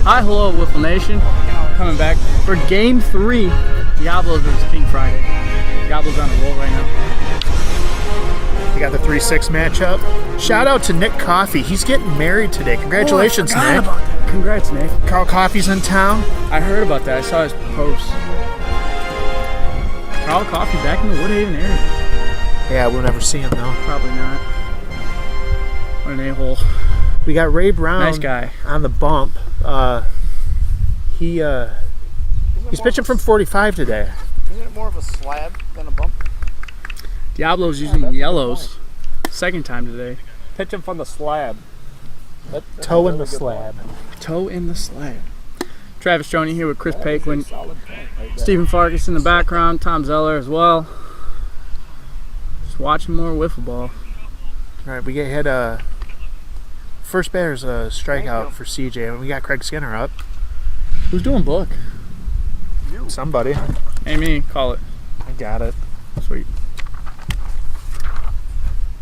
Hi, hello, Wiffle Nation. Coming back for Game 3, Diablos vs. King Friday. Diablos on a roll right now. We got the 3-6 matchup. Shout out to Nick Coffey. He's getting married today. Congratulations, Nick. About that. Congrats, Nick. Carl Coffey's in town. I heard about that. I saw his post. Carl Coffey back in the Woodhaven area. Yeah, we'll never see him though. Probably not. What an a-hole. We got Ray Brown. Nice guy. On the bump. He's pitching from 45 today. Isn't it more of a slab than a bump? Diablo's using yellows. Second time today. Pitching from the slab. Toe in the slab. Toe in the slab. Travis Joni here with Chris Paquin. Stephen Farkas in the background. Tom Zeller as well. Just watching more wiffle ball. All right, we get hit first batter's a strikeout for CJ, and we got Craig Skinner up. Who's doing book? Somebody. Hey, me. Call it. I got it. Sweet.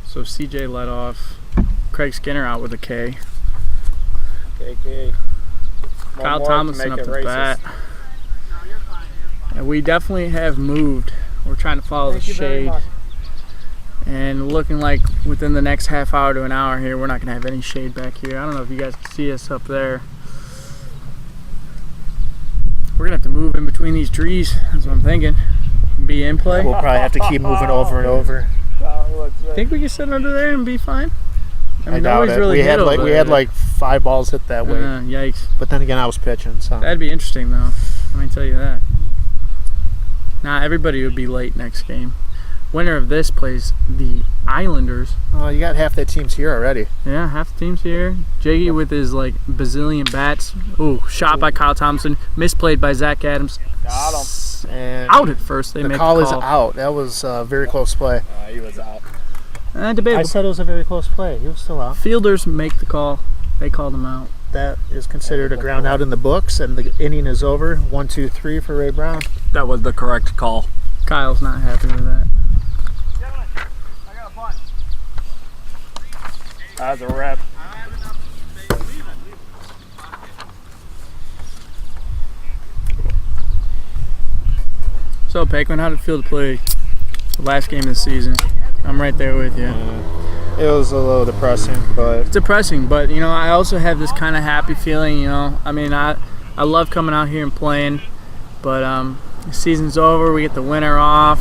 So CJ led off. Craig Skinner out with a K. KK. Kyle Thomason up the bat. And we definitely have moved. We're trying to follow the shade. And looking like within the next half hour to an hour here, we're not going to have any shade back here. I don't know if you guys can see us up there. We're going to have to move in between these trees. That's what I'm thinking. Be in play. We'll probably have to keep moving over and over. Think we can sit under there and be fine? I doubt it. Really we had like 5 balls hit that way. Yikes. But then again, I was pitching, so. That'd be interesting, though. Let me tell you that. Nah, everybody would be late next game. Winner of this plays the Islanders. Oh, you got half that team's here already. Yeah, half the team's here. Jiggy with his like bazillion bats. Ooh, shot by Kyle Thompson. Misplayed by Zach Adams. Got him. And out at first. They the make call the is call. out. That was a very close play. He was out. Debatable. I said it was a very close play. He was still out. Fielders make the call. They called him out. That is considered a ground out in the books, and the inning is over. 1-2-3 for Ray Brown. That was the correct call. Kyle's not happy with that. Gentlemen, I got a punt. That's a rep. So, Paquin, how did it feel to play the last game of the season? I'm right there with you. It was a little depressing, but It's depressing, but you know, I also have this kind of happy feeling. You know, I mean, I love coming out here and playing, but the season's over. We get the winter off.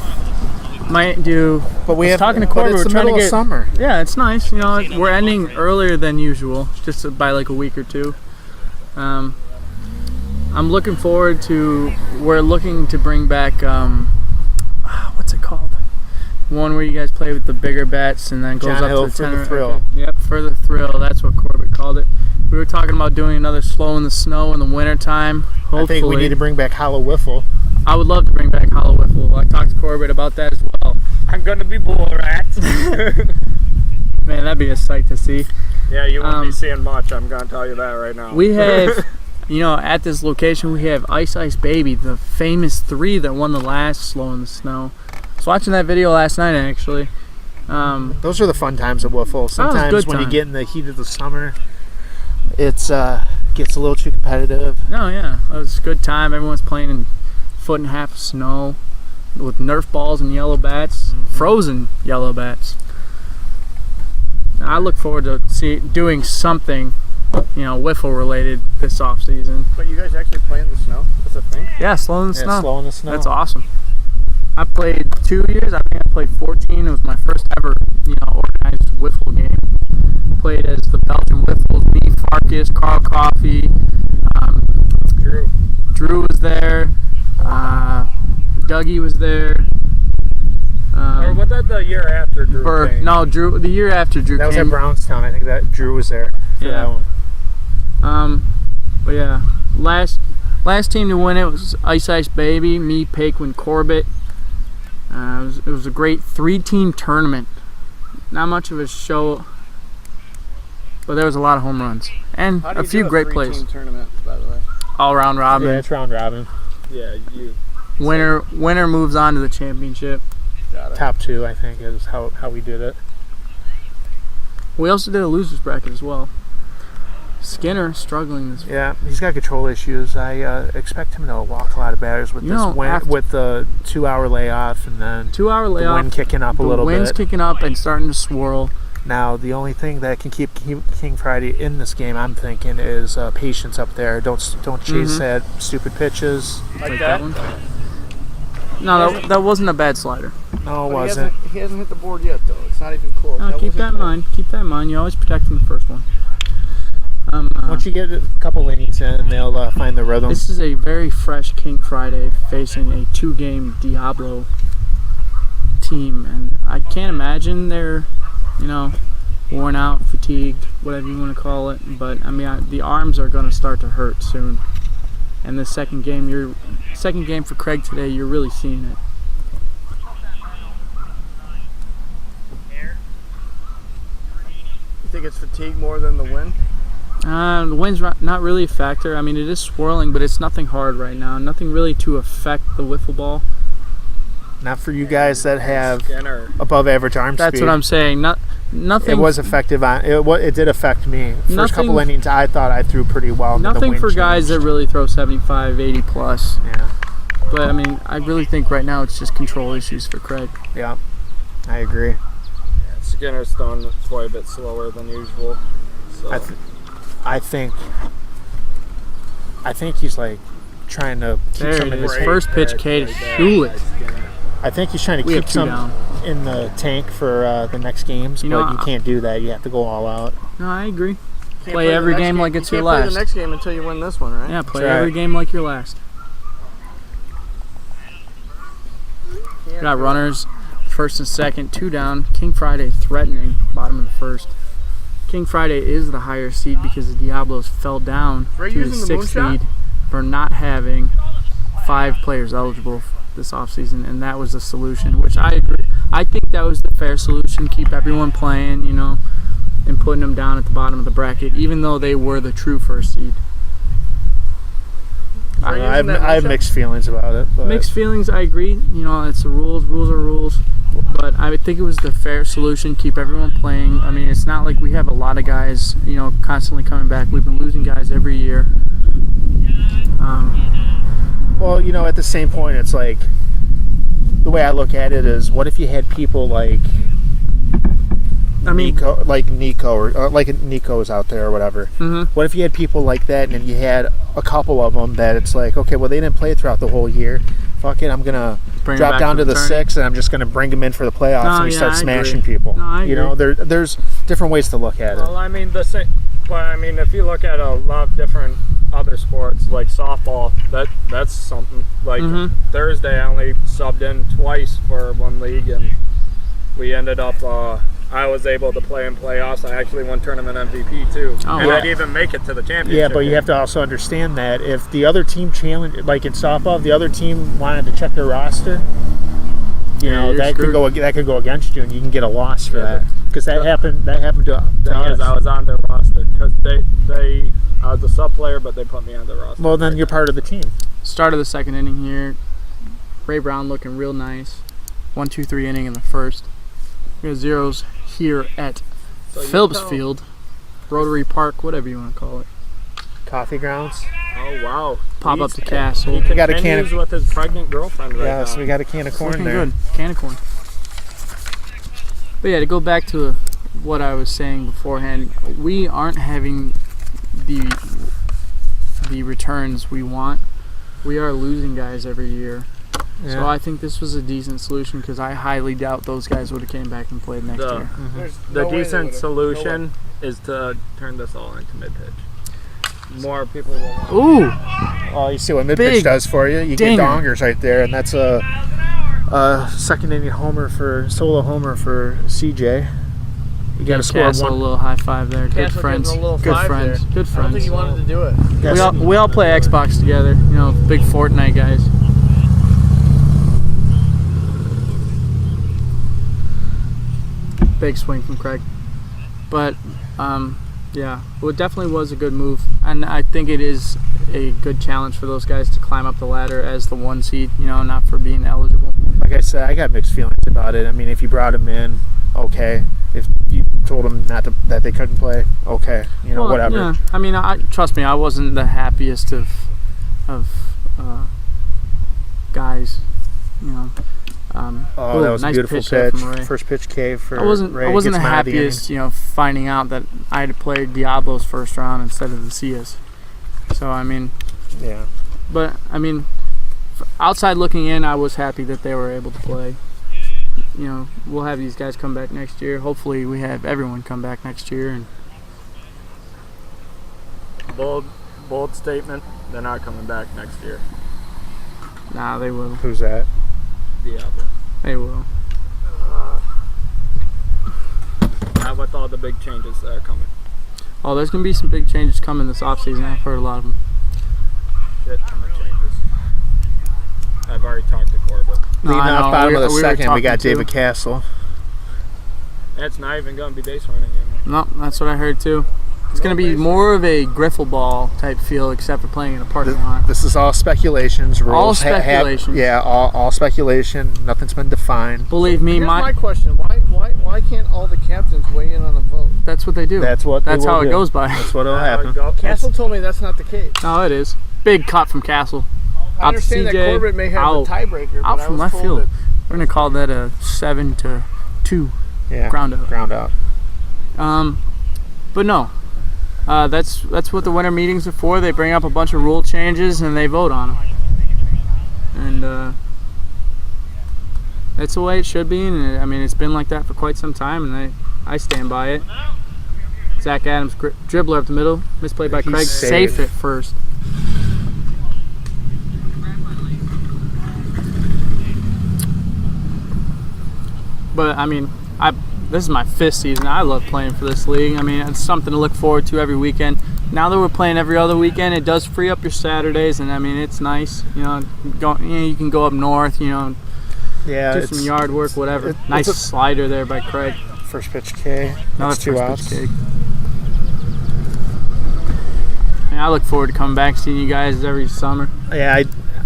Might do. but we have talking to but Corbett. it's We're the trying to middle get of summer. Yeah, it's nice. You know, we're ending earlier than usual, just by like a week or two. I'm looking forward to. We're looking to bring back. What's it called? One where you guys play with the bigger bats and then goes John up Hill to the for the 10. thrill. Okay. Yep, for the thrill. That's what Corbett called it. We were talking about doing another slow in the snow in the wintertime. Hopefully. I think we need to bring back Hollow Wiffle. I would love to bring back Hollow Wiffle. I talked to Corbett about that as well. I'm gonna be bull rats. Man, that'd be a sight to see. Yeah, you won't be seeing much. I'm gonna tell you that right now. We have, you know, at this location we have Ice Ice Baby, the famous 3 that won the last slow in the snow. I was watching that video last night actually. Those are the fun times of Wiffle. Sometimes good when time. you get in the heat of the summer, it's gets a little too competitive. No, yeah, it was a good time. Everyone's playing in 1.5 foot of snow with Nerf balls and yellow bats, frozen yellow bats. I look forward to doing something, you know, wiffle related this off season. But you guys actually play in the snow? That's a thing? Yeah, slow in the snow. Slow in the snow. That's awesome. I played 2 years. I think I played 14. It was my first ever, you know, organized wiffle game. Played as the Belgian Wiffles, me, Farkas, Carl Coffey, Drew was there, Dougie was there. Or was that the year after Drew came? No, Drew. The year after Drew That was came. at Brownstown. I think that Drew was there for Yeah. that one. But yeah, last team to win it was Ice Ice Baby, me, Paquin, Corbett. It was a great 3-team tournament. Not much of a show, but there was a lot of home runs and a few great plays. Team tournament, by the way. All round robin. Yeah, it's round robin. Yeah, you. Winner moves on to the championship. Got it. Top 2, I think, is how we did it. We also did a losers bracket as well. Skinner struggling this. Yeah, he's got control issues. I expect him to walk a lot of batters with with the 2-hour layoff and then 2-hour layoff. The wind kicking up a little bit. The wind's kicking up and starting to swirl. Now, the only thing that can keep King Friday in this game, I'm thinking, is patience up there. Don't chase that stupid pitches. Like that one. No, that wasn't a bad slider. No, it wasn't. He hasn't hit the board yet, though. It's not even close. No, keep that in mind. Keep that in mind. You always protect from the first one. Once you get a couple innings in, they'll find the rhythm. This is a very fresh King Friday facing a 2-game Diablo team, and I can't imagine they're, worn out, fatigued, whatever you want to call it. But I mean, the arms are going to start to hurt soon. And the second game for Craig today, you're really seeing it. You think it's fatigue more than the wind? The wind's not really a factor. I mean, it is swirling, but it's nothing hard right now. Nothing really to affect the wiffle ball. Not for you guys that have above average arm speed. That's what I'm saying. Nothing. It was effective on it. Did affect me. First couple innings, I thought I threw pretty well. Nothing for guys that really throw 75, 80 plus. Yeah. But I mean, I really think right now it's just control issues for Craig. Yeah, I agree. Yeah, Skinner's throwing quite a bit slower than usual. So. I think he's like trying to keep some in his first pitch, K to shoot it. I think he's trying to keep some in the tank for the next games, but you can't do that. You have to go all out. No, I agree. Play every game like it's your last. Play the next game until you win this one, right? Yeah, play every game like your last. Got runners, first and second, 2 down. King Friday threatening, bottom of the first. King Friday is the higher seed because the Diablos fell down to the 6th seed for not having 5 players eligible this offseason, and that was the solution, which I agree. I think that was the fair solution, keep everyone playing, and putting them down at the bottom of the bracket, even though they were the true first seed. I have mixed feelings about it. But mixed feelings, I agree. It's the rules. Rules are rules. But I would think it was the fair solution, keep everyone playing. I mean, it's not like we have a lot of guys, constantly coming back. We've been losing guys every year. Well, at the same point, it's like, the way I look at it is, what if you had people like Nico, or like Nico's out there or whatever. Mm-hmm. What if you had people like that, and then you had a couple of them that it's like, okay, well, they didn't play throughout the whole year. Fuck it, I'm gonna drop down to the 6, and I'm just gonna bring them in for the playoffs, and we start smashing people. No, I agree. There's different ways to look at it. Well, I mean, if you look at a lot of different other sports like softball, that's something. Like Thursday, I only subbed in twice for one league, and we ended up. I was able to play in playoffs. I actually won tournament MVP too, and I'd even make it to the championship. Yeah, but you have to also understand that if the other team challenged, like in softball, if the other team wanted to check their roster, that could go against you, and you can get a loss for that. Because that happened to us. I was on their roster because I was a sub player, but they put me on the roster. Well, then you're part of the team. Start of the second inning here. Ray Brown looking real nice. 1-2-3 inning in the first. We got zeros here at Phillips Field, Rotary Park, whatever you want to call it. Coffee grounds. Oh wow! Pop up the castle. He got a can of with his pregnant girlfriend right now. Yes, we got a can of corn looking there. Good can of corn. But yeah, to go back to what I was saying beforehand, we aren't having the returns we want. We are losing guys every year. Yeah. So I think this was a decent solution because I highly doubt those guys would have came back and played next year. The decent solution is to turn this all into mid-pitch. More people will want. Ooh! Oh, you see what mid-pitch does for you? You get dongers right there, and that's a second inning solo homer for CJ. You got to score one. A little high five there. Good friends. Good friends. Good friends. I don't think he wanted to do it. We all play Xbox together. Big Fortnite guys. Big swing from Craig. But, yeah, well, it definitely was a good move. And I think it is a good challenge for those guys to climb up the ladder as the 1 seed, not for being eligible. Like I said, I got mixed feelings about it. I mean, if you brought them in, okay. If you told them that they couldn't play, okay. Whatever. Yeah. I mean, trust me, I wasn't the happiest of guys. That was nice a beautiful pitch. First pitch K for Ray. I wasn't the happiest, finding out that I had to play Diablos first round instead of the Cias. So, I mean... Yeah. But, I mean, outside looking in, I was happy that they were able to play. We'll have these guys come back next year. Hopefully we have everyone come back next year. And Bold statement, they're not coming back next year. Nah, they will. Who's that? Diablo. They will. How about all the big changes that are coming? Oh, there's going to be some big changes coming this offseason. I've heard a lot of them. Shit ton of changes. I've already talked to Corbett. Leading off bottom of the second, we got David Castle. It's not even going to be base running anymore. No, that's what I heard too. It's going to be more of a griffle ball type feel, except for playing in a parking lot. This is all speculations. Rules all speculation. All speculation. Nothing's been defined. Believe me, Here's my question: Why can't all the captains weigh in on a vote? That's what they do. That's how it goes by. That's what'll happen. Castle told me that's not the case. No, it is. Big cut from Castle. I understand that Corbett may have a tiebreaker, out but from left field. We're gonna call that a 7-2 ground out. Ground out. But no. That's what the winter meetings are for. They bring up a bunch of rule changes and they vote on them. And that's the way it should be. And I mean, it's been like that for quite some time, and I stand by it. Zach Adams dribbler up the middle, misplayed by Craig. Safe at first. But I mean, this is my 5th season. I love playing for this league. I mean, it's something to look forward to every weekend. Now that we're playing every other weekend, it does free up your Saturdays, and I mean, it's nice. You can go up north. Do some yard work, whatever. Nice slider there by Craig. First pitch K. Another That's 2 outs. Pitch K. I look forward to coming back, seeing you guys every summer. Yeah,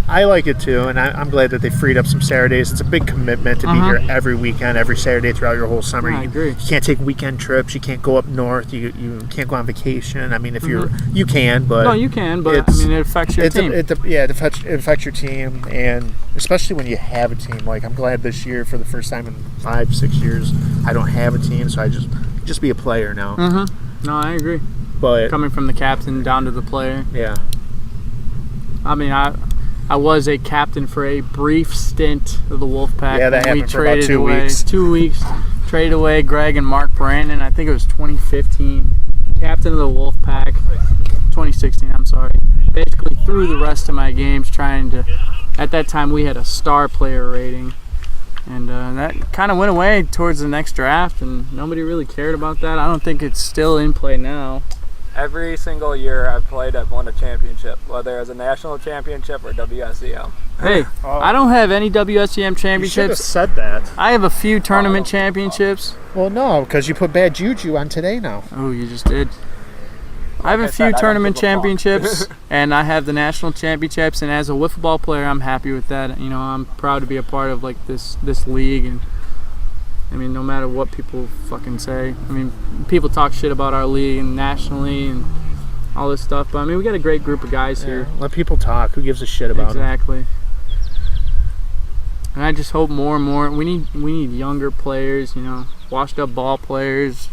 I like it too, and I'm glad that they freed up some Saturdays. It's a big commitment to be here every weekend, every Saturday throughout your whole summer. I agree. You can't take weekend trips. You can't go up north. You can't go on vacation. I mean, if you can, but no, you can, but I mean, it affects your team. It affects your team, and especially when you have a team. Like, I'm glad this year, for the first time in 5-6 years, I don't have a team, so I just be a player now. No, I agree. But coming from the captain down to the player. Yeah. I mean, I was a captain for a brief stint of the Wolfpack. Yeah, that happened for about 2 weeks. 2 weeks. Traded away Greg and Mark Brandon. I think it was 2015. Captain of the Wolfpack. 2016, I'm sorry. Basically threw the rest of my games trying to... At that time, we had a star player rating. And that kind of went away towards the next draft, and nobody really cared about that. I don't think it's still in play now. Every single year I've played, I've won a championship, whether it was a national championship or WSEM. Hey, I don't have any WSEM championships. You should have said that. I have a few tournament championships. Well, no, because you put bad juju on today now. Oh, you just did. I have a few tournament championships, and I have the national championships, and as a wiffle ball player, I'm happy with that. I'm proud to be a part of like this league, and I mean, no matter what people fucking say. I mean, people talk shit about our league and nationally and all this stuff, but I mean, we got a great group of guys here. Let people talk. Who gives a shit about them? Exactly. And I just hope more and more. We need younger players, washed up ball players,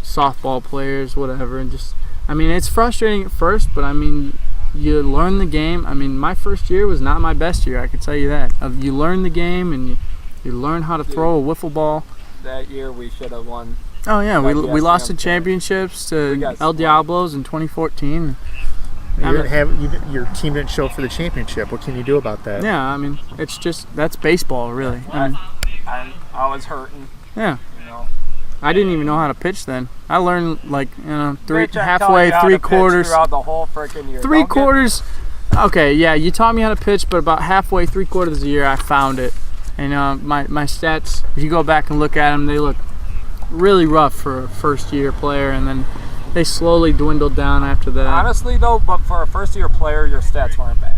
softball players, whatever, and just. I mean, it's frustrating at first, but I mean, you learn the game. I mean, my first year was not my best year. I can tell you that. You learn the game and you learn how to throw a wiffle ball. That year we should have won. Oh yeah, we lost the championships to El Diablos in 2014. Your team didn't show for the championship. What can you do about that? Yeah, I mean, it's just that's baseball, really. I was hurting. Yeah. I didn't even know how to pitch then. I learned halfway, 3/4 throughout the whole freaking year. 3/4. Okay, yeah, you taught me how to pitch, but about halfway, 3/4 of the year, I found it. And my stats, if you go back and look at them, they look really rough for a first-year player. And then they slowly dwindled down after that. Honestly, though, but for a first-year player, your stats weren't bad.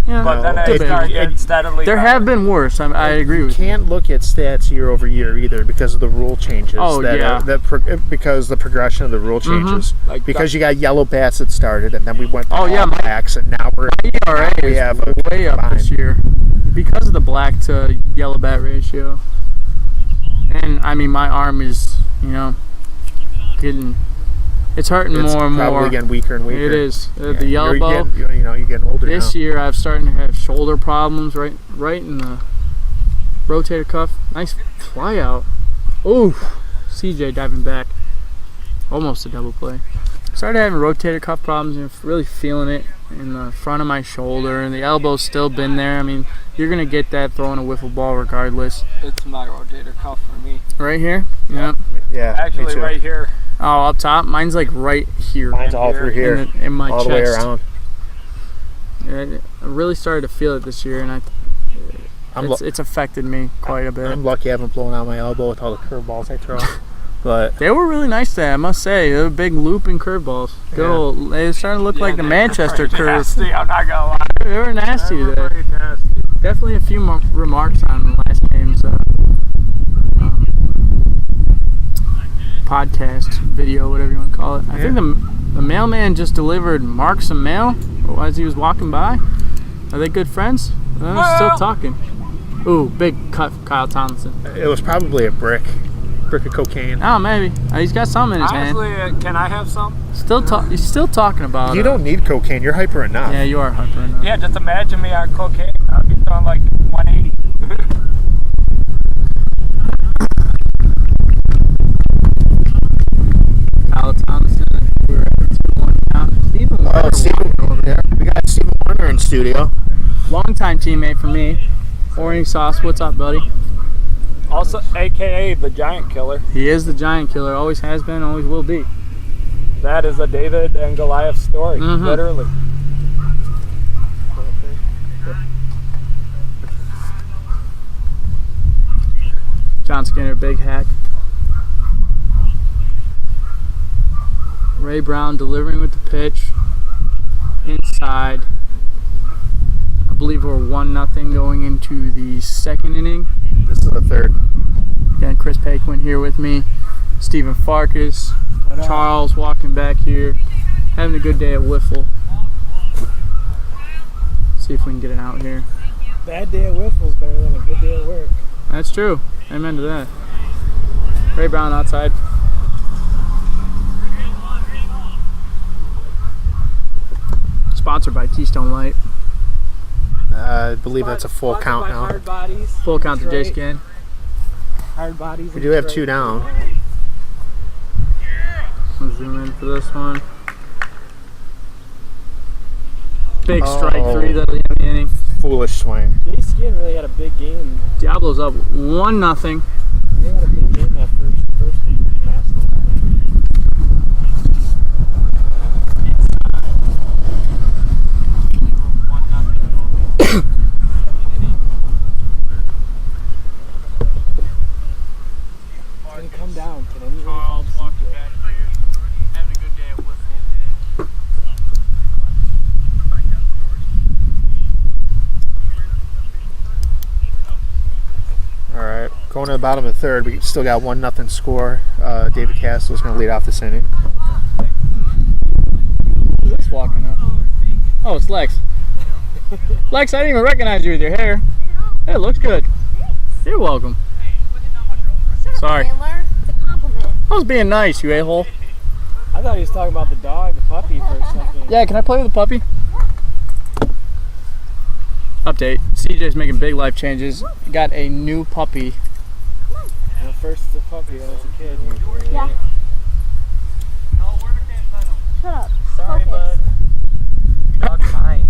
Yeah, But then they started getting steadily there better. have been worse. I agree You with you. can't look at stats year over year either because of the rule changes. Oh, yeah. Because the progression of the rule changes. Like Because you got yellow bats that started, and then we went to all my blacks, and now we're ERA we is have a way up this combined. year because of the black to yellow bat ratio. And I mean, my arm is, it's hurting It's more and probably more. getting weaker and weaker. It is. Yeah, The you're elbow. you're getting older This now. year, I'm starting to have shoulder problems right in the rotator cuff. Nice fly out. Ooh, CJ diving back. Almost a double play. Started having rotator cuff problems and really feeling it in the front of my shoulder, and the elbow's still been there. I mean, you're gonna get that throwing a wiffle ball regardless. It's my rotator cuff for me. Right here. Yeah. Yeah, me Actually, too. right here. Oh, up top. Mine's like right here. Mine's all through here, in my all chest. the way around. Yeah, I really started to feel it this year, and it's affected me quite a bit. I'm lucky I haven't blown out my elbow with all the curveballs I throw. But They were really nice today, I must say. They were big looping curveballs. Good old. They were starting to look like the Manchester curve. Nasty, I'm not gonna lie. They were nasty They were today. pretty nasty. Definitely a few more remarks on last game's podcast, video, whatever you want to call it. I think the mailman just delivered Mark some mail as he was walking by. Are they good friends? They're still talking. Ooh, big cut for Kyle Tomlinson. it was probably a brick of cocaine. Oh, maybe. He's got something in his Honestly, can I have some? hand. He's still talking about You it. don't need cocaine. You're hyper enough. Yeah, you are hyper enough. Yeah, just imagine me on cocaine. I'd be throwing like 180. Kyle Thompson. We're at 2-1 count. Stephen Warner Stephen, walking over there. we got Stephen Warner in studio. Longtime teammate for me. Orange Sauce, what's up, buddy? Also, AKA the Giant Killer. He is the giant killer. Always has been, always will be. That is a David and Goliath story, Mhm. literally. John Skinner, big hack. Ray Brown delivering with the pitch. Inside. I believe we're 1-0 going into the second inning. This is the third. Again, Chris Paquin here with me. Stephen Farkas. Charles walking back here. Having a good day at Wiffle. See if we can get it out here. Bad day at Wiffle's better than a good day at work. That's true. Amen to that. Ray Brown outside. Sponsored by Keystone Light. I believe that's a full count now. Hard bodies. Full count to Detroit. J-Scan. Hard bodies. We in do have Detroit. 2 down. I'll zoom in for this one. Big strike Oh. 3 that'll end the inning. Foolish swing. Jay Skin really had a big game. Diablos up 1-0. They had a big game that first pass of the line. It's gonna come down. Can anybody help CJ? Having a good day at Wiffle. Alright, going to the bottom of the third. We still got 1-0 score. David Castle's going to lead off this inning. Who's this walking up? Oh, it's Lex. Lex, I didn't even recognize you with your hair. Hey, it looks good. You're welcome. Sorry. Chandler, it's a compliment. I was being nice, you a-hole. I thought he was talking about the dog, the puppy, for a second. Yeah, can I play with the puppy? Update. CJ's making big life changes. Got a new puppy. Well, first it's a puppy, then it's a kid. Usually. Yeah. Shut up. Sorry, Focus. bud. Dog's mine.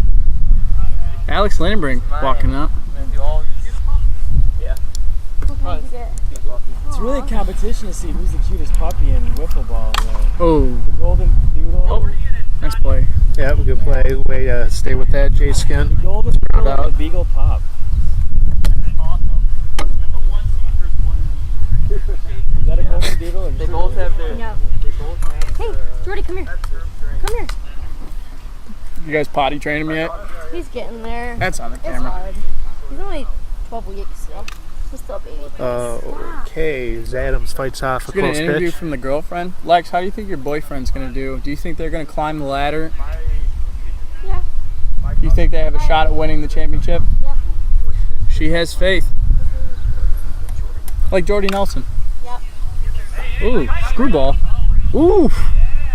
Alex Lindenbrink walking up. What kind did you get? It's really a competition to see who's the cutest puppy in wiffle ball. Oh, The golden doodle. Oh. nice play. Yeah, good play. Way to stay with that, Jay The Skin. golden doodle out. and the beagle pop. Is that a golden doodle? Or Yep. They both have Hey, Jordy, come here. Come here. You guys potty train him yet? He's getting there. That's on the It's camera. hard. He's only 12 weeks still. He's still a baby. Okay, Adams fights off a Let's get an close interview pitch. from the girlfriend. Lex, how do you think your boyfriend's going to do? Do you think they're going to climb the ladder? Yeah. Do you think they have a shot at winning the championship? Yep. She has faith. Like Jordy Nelson. Yep. Ooh, screwball. Ooh.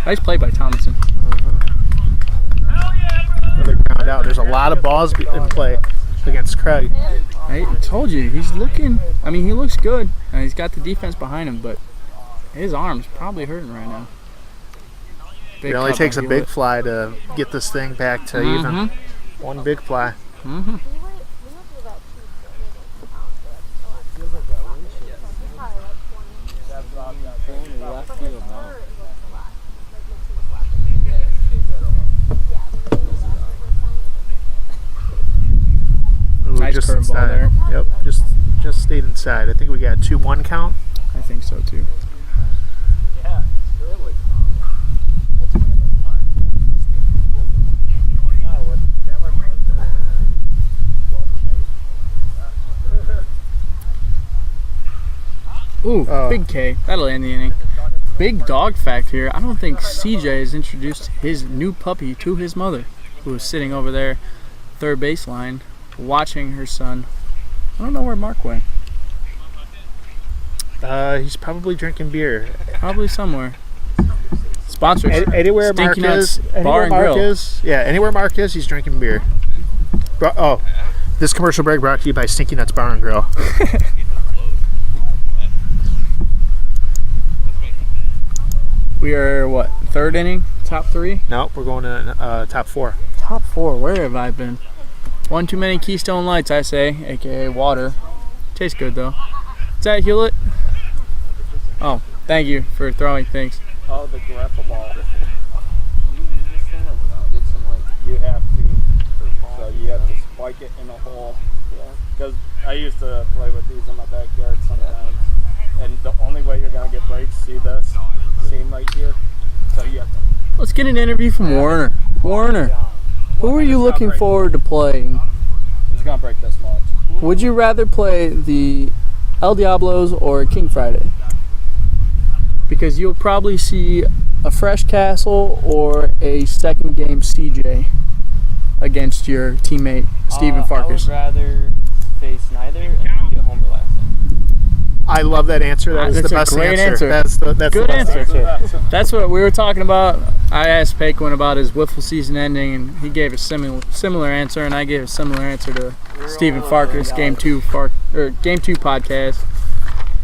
Nice play by Tomlinson. Another ground out. There's a lot of balls in play against Craig. I told you, he's looking, I mean, he looks good. And he's got the defense behind him, but his arm's probably hurting right now. Big It only cut takes by a big Hewlett. fly to get this thing back to even. One big fly. Mm-hmm. Ooh, Nice just curveball inside. there. Yep, just stayed inside. I think we got 2-1 count. I think so too. Ooh, Oh. big K. That'll end the inning. Big dog fact here. I don't think CJ has introduced his new puppy to his mother, who is sitting over there, third baseline, watching her son. I don't know where Mark went. He's probably drinking beer. Probably somewhere. Sponsors. Anywhere Stinky Mark Nuts is, Bar anywhere and Mark Grill. is, yeah, anywhere Mark is, he's drinking beer. This commercial break brought to you by Stinky Nuts Bar and Grill. We are, what, third inning? Top three? No, we're going to top 4. Top 4. Where have I been? One too many Keystone Lights, I say, aka water. Tastes good, though. Is that Hewlett? Oh, thank you for throwing things. Oh, the grapple ball. You have to. So you have to spike it in a hole. Because I used to play with these in my backyard sometimes. And the only way you're going to get breaks, see this seam right here? So you have to. Let's get an interview from Warner. Warner, who are you looking forward to playing? It's going to break this much. Would you rather play the El Diablos or King Friday? Because you'll probably see a fresh Castle or a second game CJ against your teammate Steven I would Farkas. rather face neither and be a homer last inning. I love that answer. That is That's the a best great answer. answer. That's Good the best answer. That's what we were talking about. I asked Paquin about his wiffle season ending, and he gave a similar answer, and I gave a similar answer to Steven Farkas, Game 2 podcast.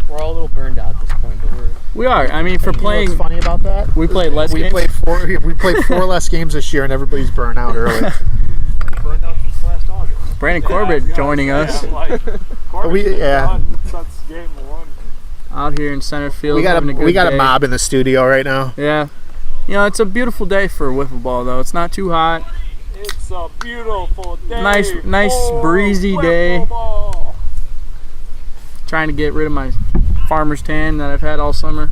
We're all a little burned out at this point, but We are. I mean, for You know playing, what's funny about that? we played less We games. played 4 less games this year, and everybody's burnt out early. Burned out since last August. Brandon Corbett joining us Since game 1. out here in center field. we got having a good we got day. a mob in the studio right now. Yeah. You know, it's a beautiful day for wiffle ball, though. It's not too hot. It's a beautiful day. Nice for breezy day. wiffle ball. Trying to get rid of my farmer's tan that I've had all summer.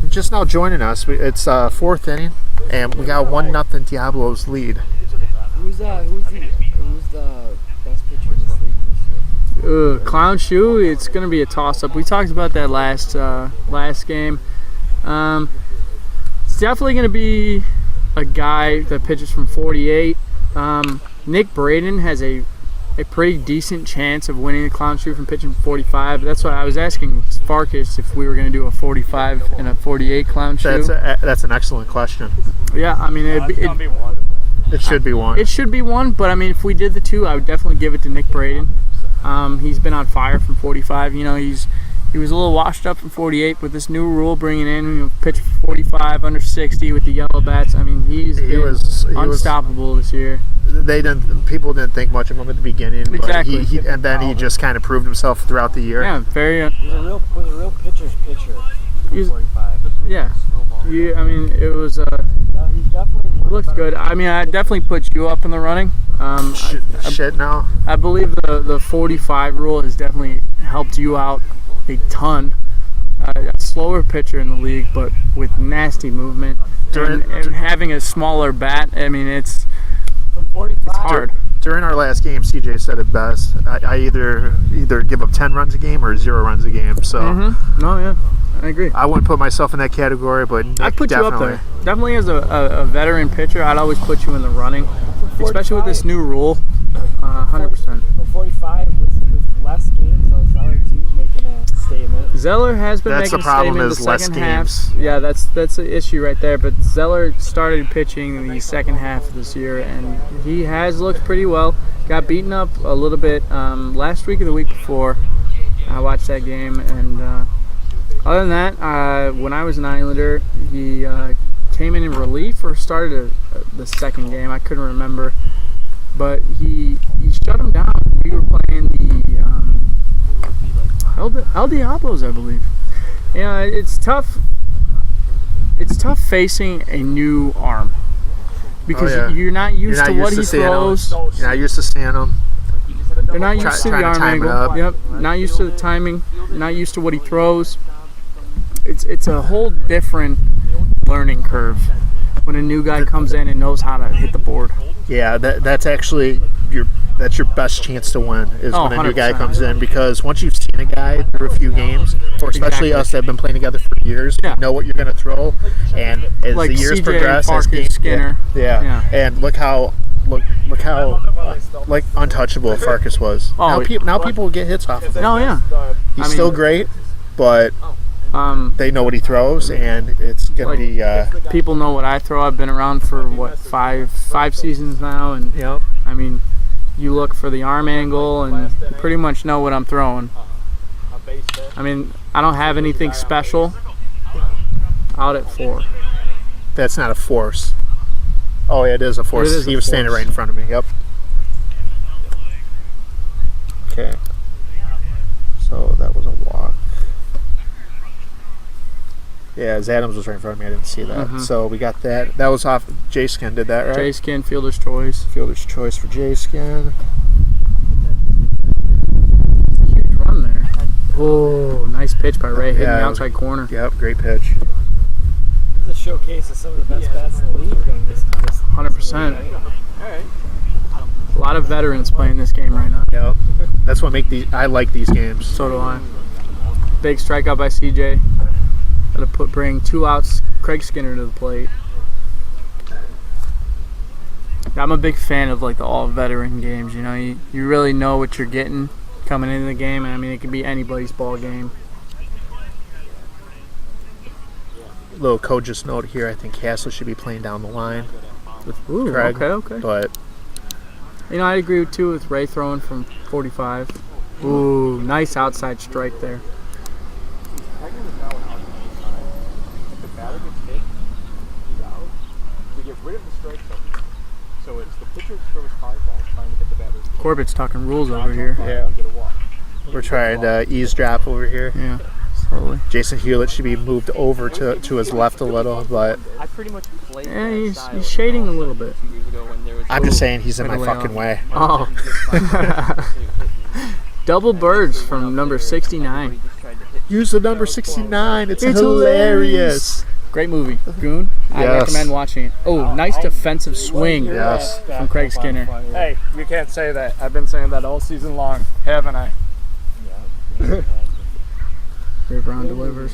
Just now joining us, it's 4th inning, and we got 1-0 Diablos lead. who's the best pitcher in this league this year? Clown Shoe, it's going to be a toss-up. We talked about that last game. It's definitely going to be a guy that pitches from 48. Nick Braden has a pretty decent chance of winning the Clown Shoe from pitching 45. That's why I was asking Farkas if we were going to do a 45 and a 48 Clown Shoe. That's an excellent question. Yeah, I mean, It's gonna be one. It should be one. it should be one, but I mean, if we did the two, I would definitely give it to Nick Braden. He's been on fire from 45. You know, he was a little washed up from 48 with this new rule bringing in pitch 45 under 60 with the yellow bats. I mean, he was unstoppable this year. People didn't think much of him at the beginning, Exactly. but he just kind of proved himself throughout the year. Yeah, very. Was a real pitcher's pitcher. He's- 45. Yeah. I mean, it was. He's definitely Looked good. I mean, I definitely put you up in the running. Shit now. I believe the 45 rule has definitely helped you out a ton. a slower pitcher in the league, but with nasty movement and having a smaller bat. I mean, it's hard. During our last game, CJ said it best. I either give up 10 runs a game or 0 runs a game. So No, yeah, I agree. I wouldn't put myself in that category, but Nick I'd put you definitely. up there. Definitely as a veteran pitcher, I'd always put you in the running, especially with this new rule. 100%. For 45 with less games, though, Zeller too making a statement. Zeller has been That's making the problem statement is the less second games. half. Yeah, that's the issue right there. But Zeller started pitching in the second half of this year, and he has looked pretty well. Got beaten up a little bit last week or the week before. I watched that game, and other than that, when I was an Islander, he came in relief or started the second game. I couldn't remember, but he shut him down. We were playing the El Diablos, I believe. Yeah, it's tough. It's tough facing a new arm because you're not used to what he throws. You're not used to seeing him. You're not used to the Trying to arm time it angle. up. Yep. Not used to the timing. Not used to what he throws. It's a whole different learning curve when a new guy comes in and knows how to hit the board. Yeah, that's actually your best chance to win is when a new guy 100%. comes in, because once you've seen a guy through a few games, or especially Exactly. us that have been playing together for years, Yeah. you know what you're going to throw, and as Like the years CJ, progress, as Parker, games, Skinner. yeah, and look how like untouchable Farkas was. Oh, Now people get hits off of him. No, yeah. He's still great, but they know what he throws, and it's going to be. People know what I throw. I've been around for what five seasons now, and Yep. I mean, you look for the arm angle and you pretty much know what I'm throwing. I mean, I don't have anything special out at 4. That's not a force. Oh, yeah, it is a force. It is a He was standing force. right in front of me. Yep. Okay. So that was a walk. Yeah, as Adams was right in front of me. I didn't see that. So we got that. That was off. J-Skin did that, right? J-Skin, fielder's choice. Fielder's choice for J-Skin. Huge run there. Oh, nice pitch by Ray, hitting the Yeah. outside corner. Yep, great pitch. This is a showcase of some of the best bats in the league. Going this 100%. A lot of veterans playing this game right now. Yep. That's what make these. I like these games. So do I. Big strikeout by CJ. Got to bring 2 outs. Craig Skinner to the plate. I'm a big fan of like the all veteran games. You know, you really know what you're getting coming into the game. And I mean, it can be anybody's ball game. Little coach's note here. I think Castle should be playing down the line with Ooh, Craig. okay. But You know, I agree too with Ray throwing from 45. Ooh, nice outside strike there. So it's the pitcher throws high ball trying to hit the batter. Corbett's talking rules over here. yeah, we're trying to eavesdrop over here. Yeah, slowly. Jason Hewlett should be moved over to his left a little, but I pretty much played Yeah, he's shading a little bit. 2 years ago when there was I'm just saying he's in my Way fucking off. way. Oh. Double birds from number 69. Use the number 69. It's It's hilarious. Great movie. Goon. I Yes. recommend watching it. Oh, nice defensive swing Yes. from Craig Skinner. Hey, you can't say that. I've been saying that all season long, haven't I? Ray Brown delivers.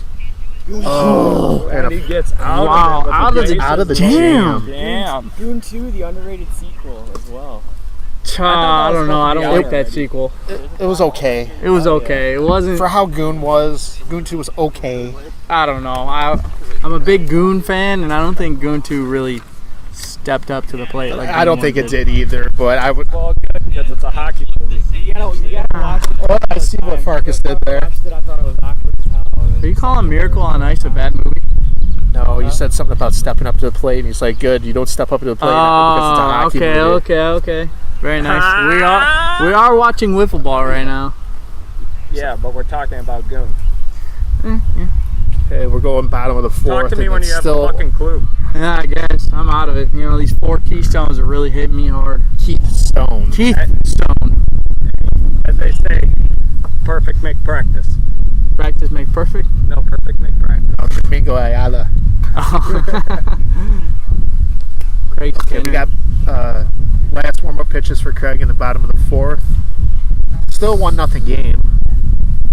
Oh, And he gets out Wow, of it. out of the out of the Damn. jam. Damn. Goon 2, the underrated sequel as well. I don't know. I don't like that sequel. It was okay. It was okay. It wasn't. For how Goon was, Goon 2 was okay. I don't know. I'm a big Goon fan, and I don't think Goon 2 really stepped up to the plate. Like I don't Goon think 1 it did either, but I would. Well, good, because it's a hockey movie. You gotta watch it. Oh, I see what Farkas did there. Watched it, I thought it was awkward as hell. Are you calling Miracle on Ice a bad movie? No, you said something about stepping up to the plate, and he's like, "Good, you don't step up to the plate because it's a hockey movie." Okay. Very nice. We are watching wiffle ball right now. Yeah, but we're talking about Goon. Okay, we're going bottom of the fourth. Talk to me and when it's you have still a fucking clue. Yeah, I guess I'm out of it. You know, these 4 keystones are really hitting me hard. Keith Stone. Keystone. As they say, perfect make practice. Right practice make perfect? No, perfect make practice. Oh, Domingo Ayala. Craig Okay, Skinner. we got last warm-up pitches for Craig in the bottom of the 4th. Still 1-0 game.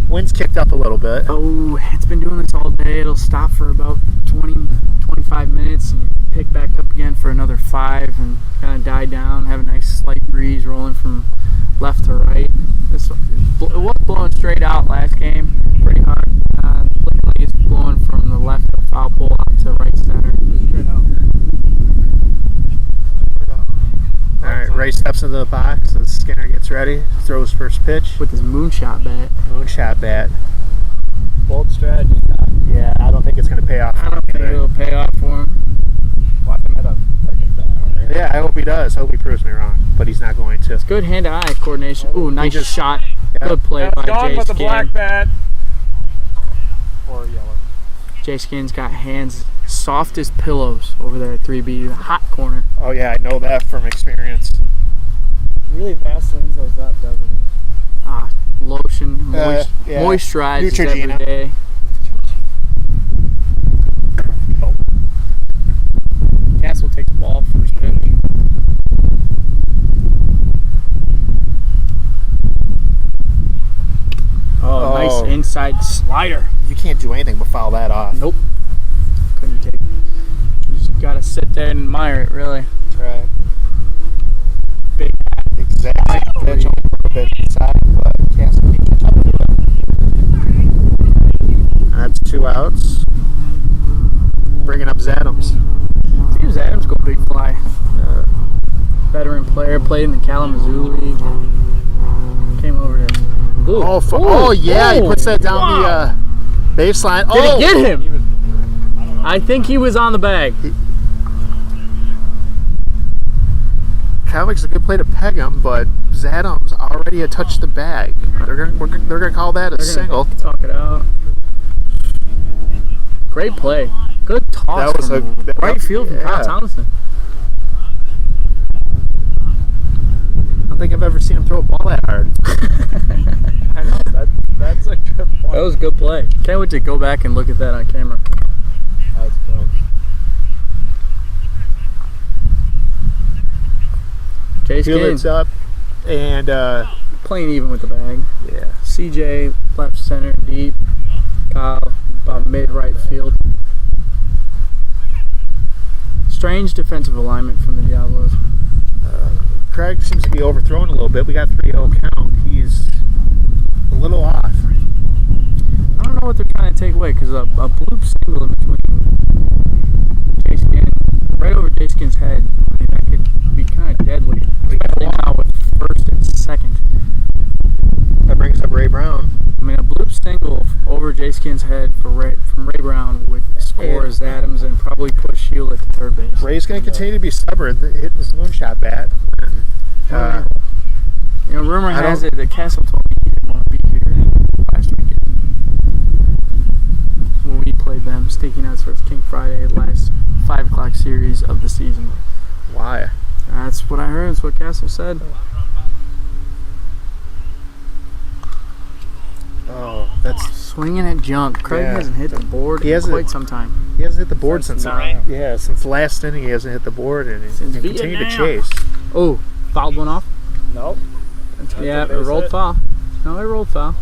Wind's kicked up a little bit. Oh, it's been doing this all day. It'll stop for about 20, 25 minutes and pick back up again for another 5 and kind of die down, have a nice slight breeze rolling from left to right. It was blowing straight out last game, pretty hard. Looking like it's blowing from the left of foul pole out to right center. Straight out. All right, Ray steps into the box as Skinner gets ready, throws first pitch. With his moonshot bat. Moonshot bat. Bold strategy. Yeah, I don't think it's going to pay off. I don't think it'll pay off for him. Watch him hit a freaking dog. Yeah, I hope he does. I hope he proves me wrong, but he's not going to. Good hand-to-eye coordination. Ooh, nice just- shot. Yeah. Good play by Gone Jay with the black Skin. bat. Or yellow. Jay Skin's got hands soft as pillows over there at 3B, the hot corner. Oh yeah, I know that from experience. Really Vaseline's those up, doesn't it? Lotion, Yeah. moisturizes Neutrogena. every day. Castle takes the ball first pitch. Oh, nice Oh. inside slider. You can't do anything but foul that off. Nope. Couldn't take it. You just gotta sit there and admire it, really. That's right. Big bat. Exactly. Pitch only a little bit inside, but Castle can catch up to it. That's 2 outs. Bringing up Zadams. James Adams go big fly. Veteran player, played in the Kalamazoo League. Came over to. Ooh. Oh yeah, he Ooh. puts that down the baseline. Did Oh, he get him? I think he was on the bag. kind of like it's a good play to peg him, but Zadams already had touched the bag. They're gonna call that a single. Talk it out. Great play. Good toss. That was from right field from Kyle yeah. Townsend. I don't think I've ever seen him throw a ball that hard. I know, that's a good point. That was a good play. Can't wait to go back and look at that on camera. That's close. Chase Field's Gaines up, and playing even with the bag. yeah, CJ left center deep. Kyle about mid right field. Strange defensive alignment from the Diablos. Craig seems to be overthrown a little bit. We got 3-0 count. He's a little off. I don't know what they're trying to take away because a bloop single in between Jay Skin, right over Jay Skin's head, I mean, that could be kind of deadly. Especially now with first and second. That brings up Ray Brown. I mean, a bloop single over Jay Skin's head from Ray Brown would score And- Adams and probably push Shield at the third base. Ray's going to continue to be stubborn, hitting his moonshot bat. And, You know, rumor I has don't- it that Castle told me he didn't want to be here last weekend when we played them. Sticky Nuts versus King Friday, last 5 o'clock series of the season. why? That's what I heard. That's what Castle said. Oh, that's Swinging at junk. Craig Yeah. hasn't hit the board He in hasn't- quite some time. he hasn't hit the board Since since nine. since last inning. He hasn't hit the board, and Since he continued to Vietnam. chase. Oh, fouled one off. Nope. Yeah, a it rolled base hit. foul. No, it rolled foul.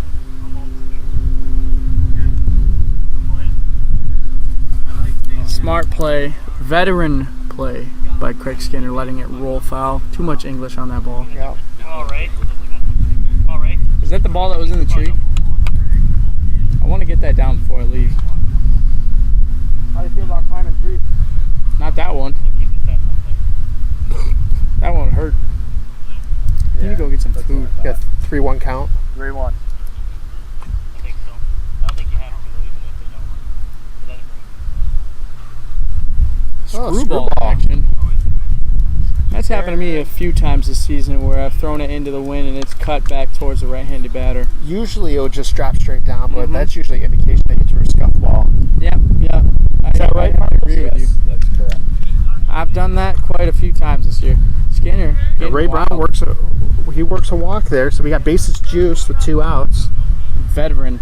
Smart play, veteran play by Craig Skinner, letting it roll foul. Too much English on that ball. Yeah. Is that the ball that was in the tree? I want to get that down before I leave. How do you feel about climbing trees? Not that one. That one hurt. You need to go get some food. Got 3-1 count. 3-1. I think so. I don't think you have to though, even if they don't. But then it Screwball action. That's happened to me a few times this season where I've thrown it into the wind and it's cut back towards the right-handed batter. Usually it'll just drop straight down, but Mhm. that's usually an indication that you threw a scuff ball. Yeah. Is that right, I agree with you. That's correct. I've done that quite a few times this year. Skinner. getting Ray Brown wild. works a walk there, so we got bases juiced with 2 outs. Veteran.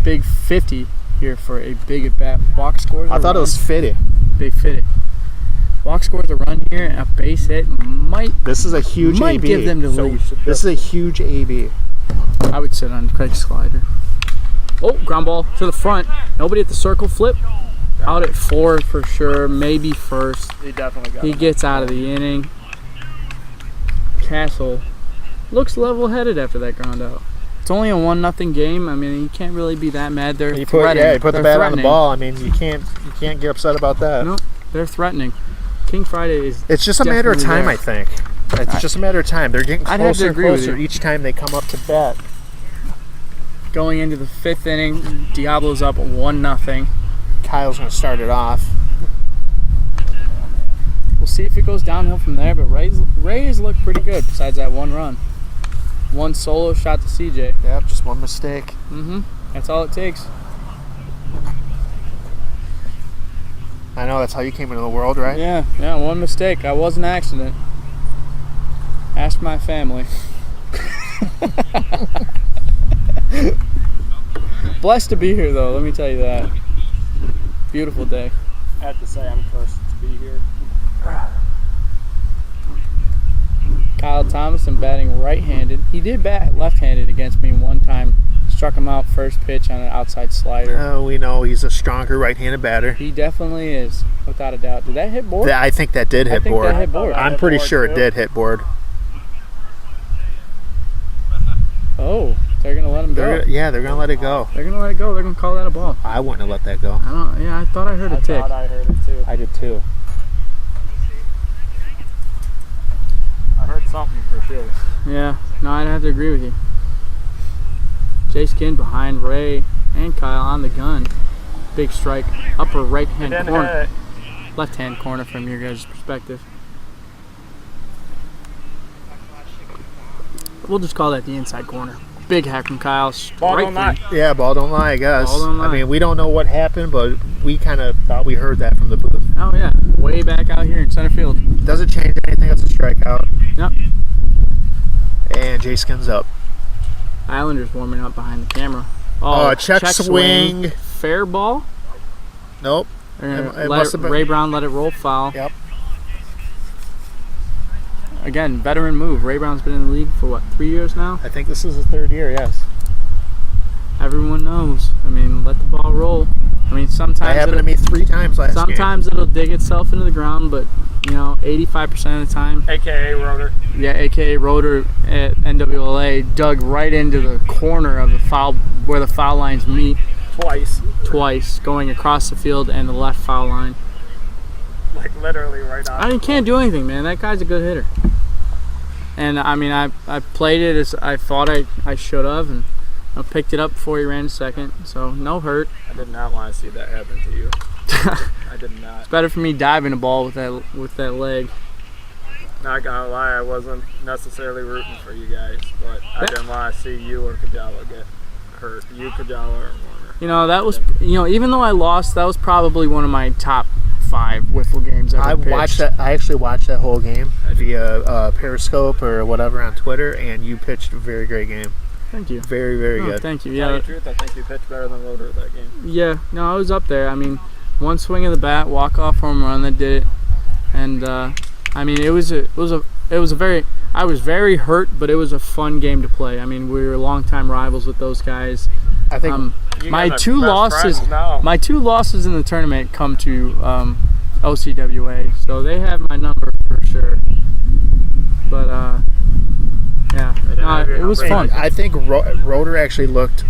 big 50 here for a big at bat. Walk scores. I thought it was fitted. Big 50. Walk scores a run here, and a base hit might This is a huge might AB. give them the lead. This is a huge AB. I would sit on Craig's slider. Oh, ground ball to the front. Nobody at the circle. Flip. Out at 4 for sure. Maybe first. He definitely got He him. gets out of the inning. Castle looks level-headed after that ground out. It's only a 1-0 game. I mean, you can't really be that mad. They're You put threatening. you put the They're bat on the threatening. ball. I mean, you can't get upset about that. No, they're threatening. King Friday is. It's just a matter of Definitely time, there. I think. It's just a matter of time. They're getting I'd have to closer and agree with closer you. each time they come up to bat. Going into the 5th inning, Diablos up 1-0. Kyle's going to start it off. We'll see if it goes downhill from there, but Rays look pretty good besides that one run. One solo shot to CJ. Yep, just one mistake. That's all it takes. I know, that's how you came into the world, right? Yeah, one mistake. I was an accident. Ask my family. Blessed to be here, though, let me tell you that. Beautiful day. I have to say I'm cursed to be here. Kyle Thomason batting right-handed. He did bat left-handed against me one time. Struck him out first pitch on an outside slider. We know he's a stronger right-handed batter. He definitely is, without a doubt. Did that hit board? I think that did hit think board. that hit board. I'm pretty board, sure it too. did hit board. Oh, they're gonna let him go. They're going to let it go. They're gonna let it go. They're gonna call that a ball. I wouldn't have let that go. I don't. Yeah, I thought I heard a I tick. thought I heard it too. I did too. I heard something for sure. Yeah. No, I'd have to agree with you. Jay Skin behind Ray and Kyle on the gun. Big strike, upper right hand Didn't corner, hit. left hand corner from your guys' perspective. We'll just call that the inside corner. Big hack from Kyle. Ball Strike don't lie. three. Yeah, ball don't lie, I guess. Ball don't lie. I mean, we don't know what happened, but we kind of thought we heard that from the booth. Oh yeah, way back out here in center field. Doesn't change anything. It's a strikeout. Yep. And Jay Skin's up. Islanders warming up behind the camera. Check swing. Fair ball. Nope. They're gonna It let must have been- Ray Brown let it roll foul. Yep. Again, veteran move. Ray Brown's been in the league for what, 3 years now? I think this is his third year, yes. Everyone knows. I mean, let the ball roll. I mean, That sometimes happened to me 3 times last game. sometimes it'll dig itself into the ground, but 85% of the time, AKA rotor. yeah, AKA Rotor at NWLA dug right into the corner of the foul where the foul lines meet Twice. going across the field and the left foul line. Like literally right on. I mean, can't do anything, man. That guy's a good hitter. And I mean, I played it as I thought I should have, and I picked it up before he ran to second, so no hurt. I did not want to see that happen to you. I did not. It's better for me diving a ball with that leg. Not gonna lie, I wasn't necessarily rooting for you guys, but I didn't want to see you or Kajala get hurt. You, Kajala, or Warner. That was even though I lost, that was probably one of my top 5 wiffle games ever I pitched. watched that. I actually watched that whole game via Periscope or whatever on Twitter, and you pitched a very great game. Thank you. Very, very Oh, good. thank you. To tell Yeah, you the truth, I think you pitched better than Rotor that game. yeah. No, I was up there. I mean, one swing of the bat, walk off home run that did it, and I mean, it was a very. I was very hurt, but it was a fun game to play. I mean, we were longtime rivals with those guys. I think You My guys are two best losses. friends now. My 2 losses in the tournament come to OCWA, so they have my number for sure. But yeah, no, it was fun. I think Rotor actually looked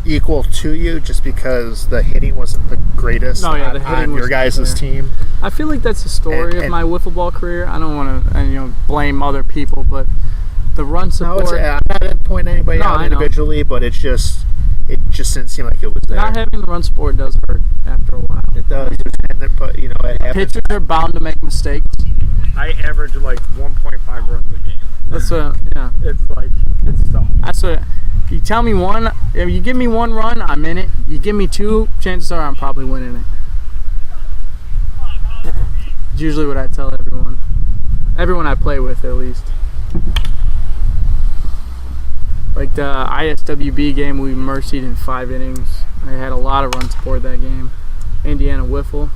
equal to you just because the hitting wasn't the greatest No, yeah, the on hitting your wasn't guys' there. team. I feel like that's the story of And- my wiffle ball career. I don't want to blame other people, but the run No, support, I'm not pointing anybody No, out I know. individually, but it just didn't seem like it was there. not having the run support does hurt after a while. It does, but it happens. Pitchers are bound to make mistakes. I average like 1.5 runs a game. That's what, yeah. It's tough. That's what. You tell me one, if you give me 1 run, I'm in it. You give me 2, chances are I'm probably winning it. It's usually what I tell everyone. Everyone I play with, at least. Like the ISWB game, we mercied in 5 innings. They had a lot of run support that game. Indiana Wiffle.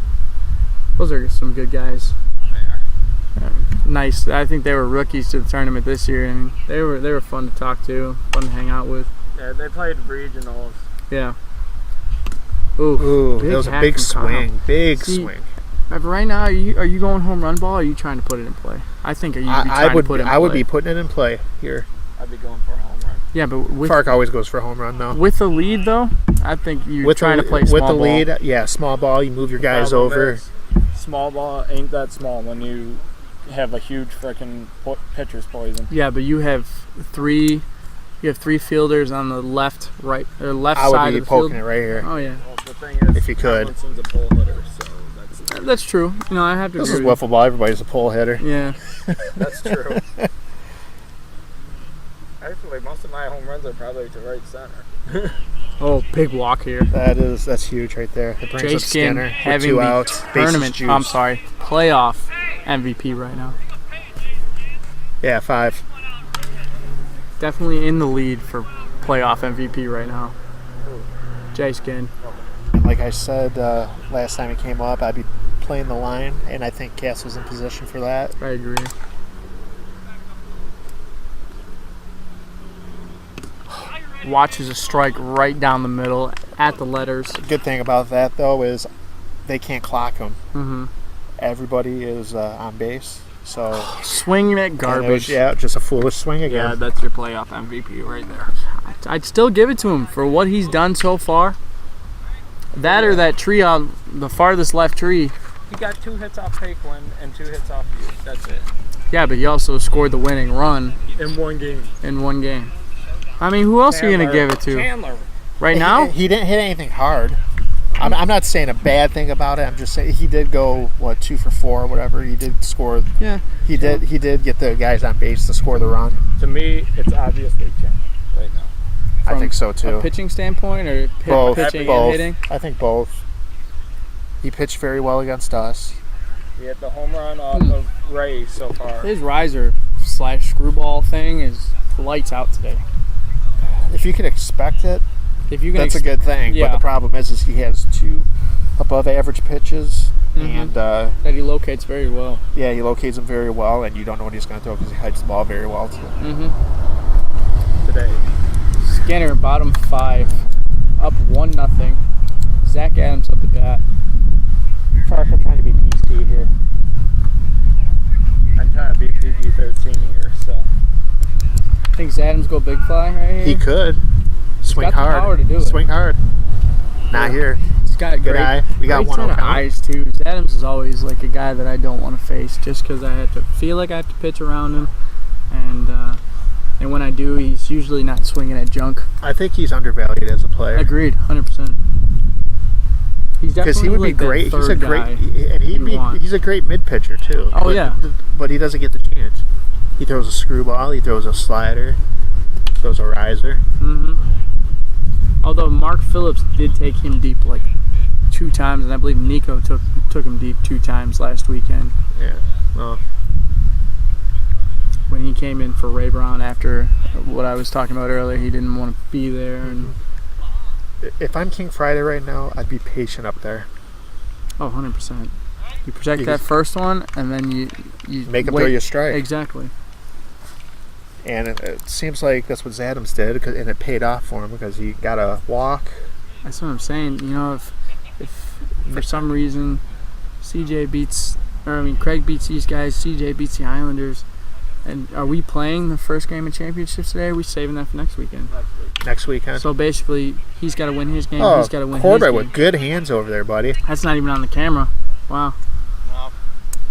Those are some good guys. Nice. I think they were rookies to the tournament this year, and they were fun to talk to, fun to hang out with. Yeah, they played regionals. Yeah. Ooh, big that was a hack big from Kyle. swing. Big See, swing. Right now, are you going home run ball, or are you trying to put it in play? I think you'd be trying to put it in play. I would be putting it in play here. I'd be going for a home run. Yeah, but with Fark always goes for a home run, though. with the lead, though, I think you're With trying the, to play small with the ball. lead, yeah, small ball. You move your guys Problem over. is, small ball ain't that small when you have a huge frickin' pitcher's poison. Yeah, but you have three fielders on the left, right, or left I side would be of the field. poking it right here. Oh yeah, Well, the thing is, If you could. Tomlinson's a bull hitter, so that's true. You know, I have to This is agree with wiffle ball. Everybody's a pole hitter. you. Yeah, that's true. Actually, most of my home runs are probably to right center. oh, big walk here. That's huge right there. It brings Jay up Skin Skinner with having 2 the outs. tournament. I'm sorry, playoff MVP right now. Yeah, 5. Definitely in the lead for playoff MVP right now. Jay Skin. And like I said last time it came up, I'd be playing the line, and I think Cass was in position for that. I agree. Watches a strike right down the middle at the letters. Good thing about that, though, is they can't clock him. Mm-hmm. Everybody is on base, so Swinging at and it garbage. was, yeah, just a foolish swing again. Yeah, that's your playoff MVP right there. I'd still give it to him for what he's done so far. That or that tree on the farthest left tree. He got 2 hits off Paquin and 2 hits off you. That's it. Yeah, but he also scored the winning run In one game. in one game. I mean, who else are you going to give it to? Chandler. Right now? He didn't hit anything hard. I'm not saying a bad thing about it. I'm just saying he did go 2 for 4 or whatever. He did score. Yeah. He did get the guys on base to score the run. To me, it's obviously Chandler right now. I think so too. A pitching standpoint or Both. pitching Both. and hitting? I think both. He pitched very well against us. He hit the home run off of Ray so far. His riser / screwball thing is lights out today. If you can expect it, If you can that's a good thing. yeah. But the problem is he has 2 above average pitches, and that he locates very well. yeah, he locates them very well, and you don't know what he's going to throw because he hides the ball very well too. Mm-hmm. Today. Skinner, bottom 5, up 1-0. Zach Adams up the bat. Fark, I'm trying to be PC here. I'm trying to be PG-13 here, so. Thinks Adams go big fly right here? He could swing got the hard. power to do it. Swing hard. Not here. He's got a Good great eye. We got great one set of open. eyes too. Adams is always like a guy that I don't want to face just because I have to feel like I have to pitch around him, and when I do, he's usually not swinging at junk. I think he's undervalued as a player. Agreed, 100%. He's Because definitely he would like be great. That He's a third great, guy and you'd want. he's a great mid pitcher too. Oh, but, yeah. But he doesn't get the chance. He throws a screwball. He throws a slider. Throws a riser. Mm-hmm. Although Mark Phillips did take him deep like 2 times, and I believe Nico took him deep 2 times last weekend Yeah. Well, when he came in for Ray Brown after what I was talking about earlier. He didn't want to be there, and if I'm King Friday right now, I'd be patient up there. 100%. You protect You that just- first one, and then you Make him wait. throw you a strike. Exactly. And it seems like that's what Adams did, and it paid off for him because he got a walk. That's what I'm saying. You know, if for some reason Craig beats these guys, CJ beats the Islanders, and are we playing the first game of championships today? Or are we saving that for next weekend? Next weekend. So basically, he's got to win his game. Oh, He's got to win Corbett his game. with good hands over there, buddy. That's not even on the camera. Wow. No.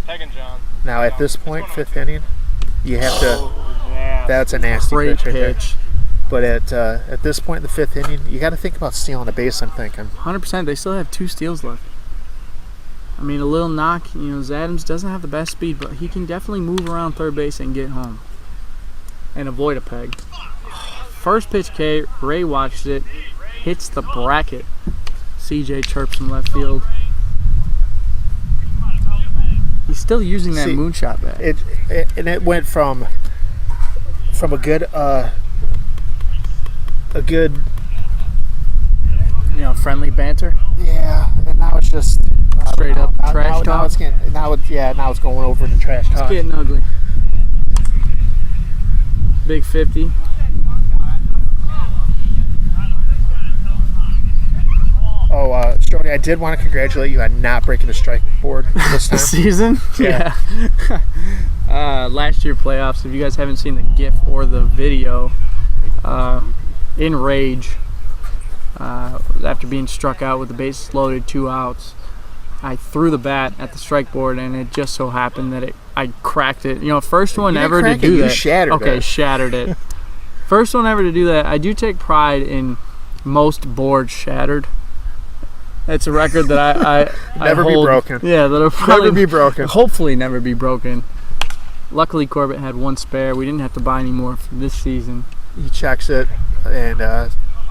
Peg and John. Now at this point, 5th inning, you have to. Yeah. That's a nasty Great pitch. Right there. pitch. But at this point in the 5th inning, you got to think about stealing a base. I'm thinking. 100%. They still have 2 steals left. I mean, a little knock. Adams doesn't have the best speed, but he can definitely move around third base and get home and avoid a peg. First pitch, K. Ray watched it, hits the bracket. CJ chirps from left field. He's still using that See, moonshot bat. It went from a good friendly banter. Yeah, and now it's just Straight up trash now talk. Now it's going over into trash It's talk. getting ugly. Big 50. Oh, Shorty, I did want to congratulate you on not breaking the strike board this time. This season? Yeah. Last year playoffs, if you guys haven't seen the GIF or the video, in rage, after being struck out with the bases loaded, 2 outs, I threw the bat at the strike board, and it just so happened that I cracked it. First one You didn't ever to crack it, do you that. shattered okay, it. shattered it. First one ever to do that. I do take pride in most boards shattered. It's a record that I Never be hold. broken. Yeah, that'll probably Never be broken. hopefully never be broken. Luckily, Corbett had 1 spare. We didn't have to buy any more for this season. He checks it, and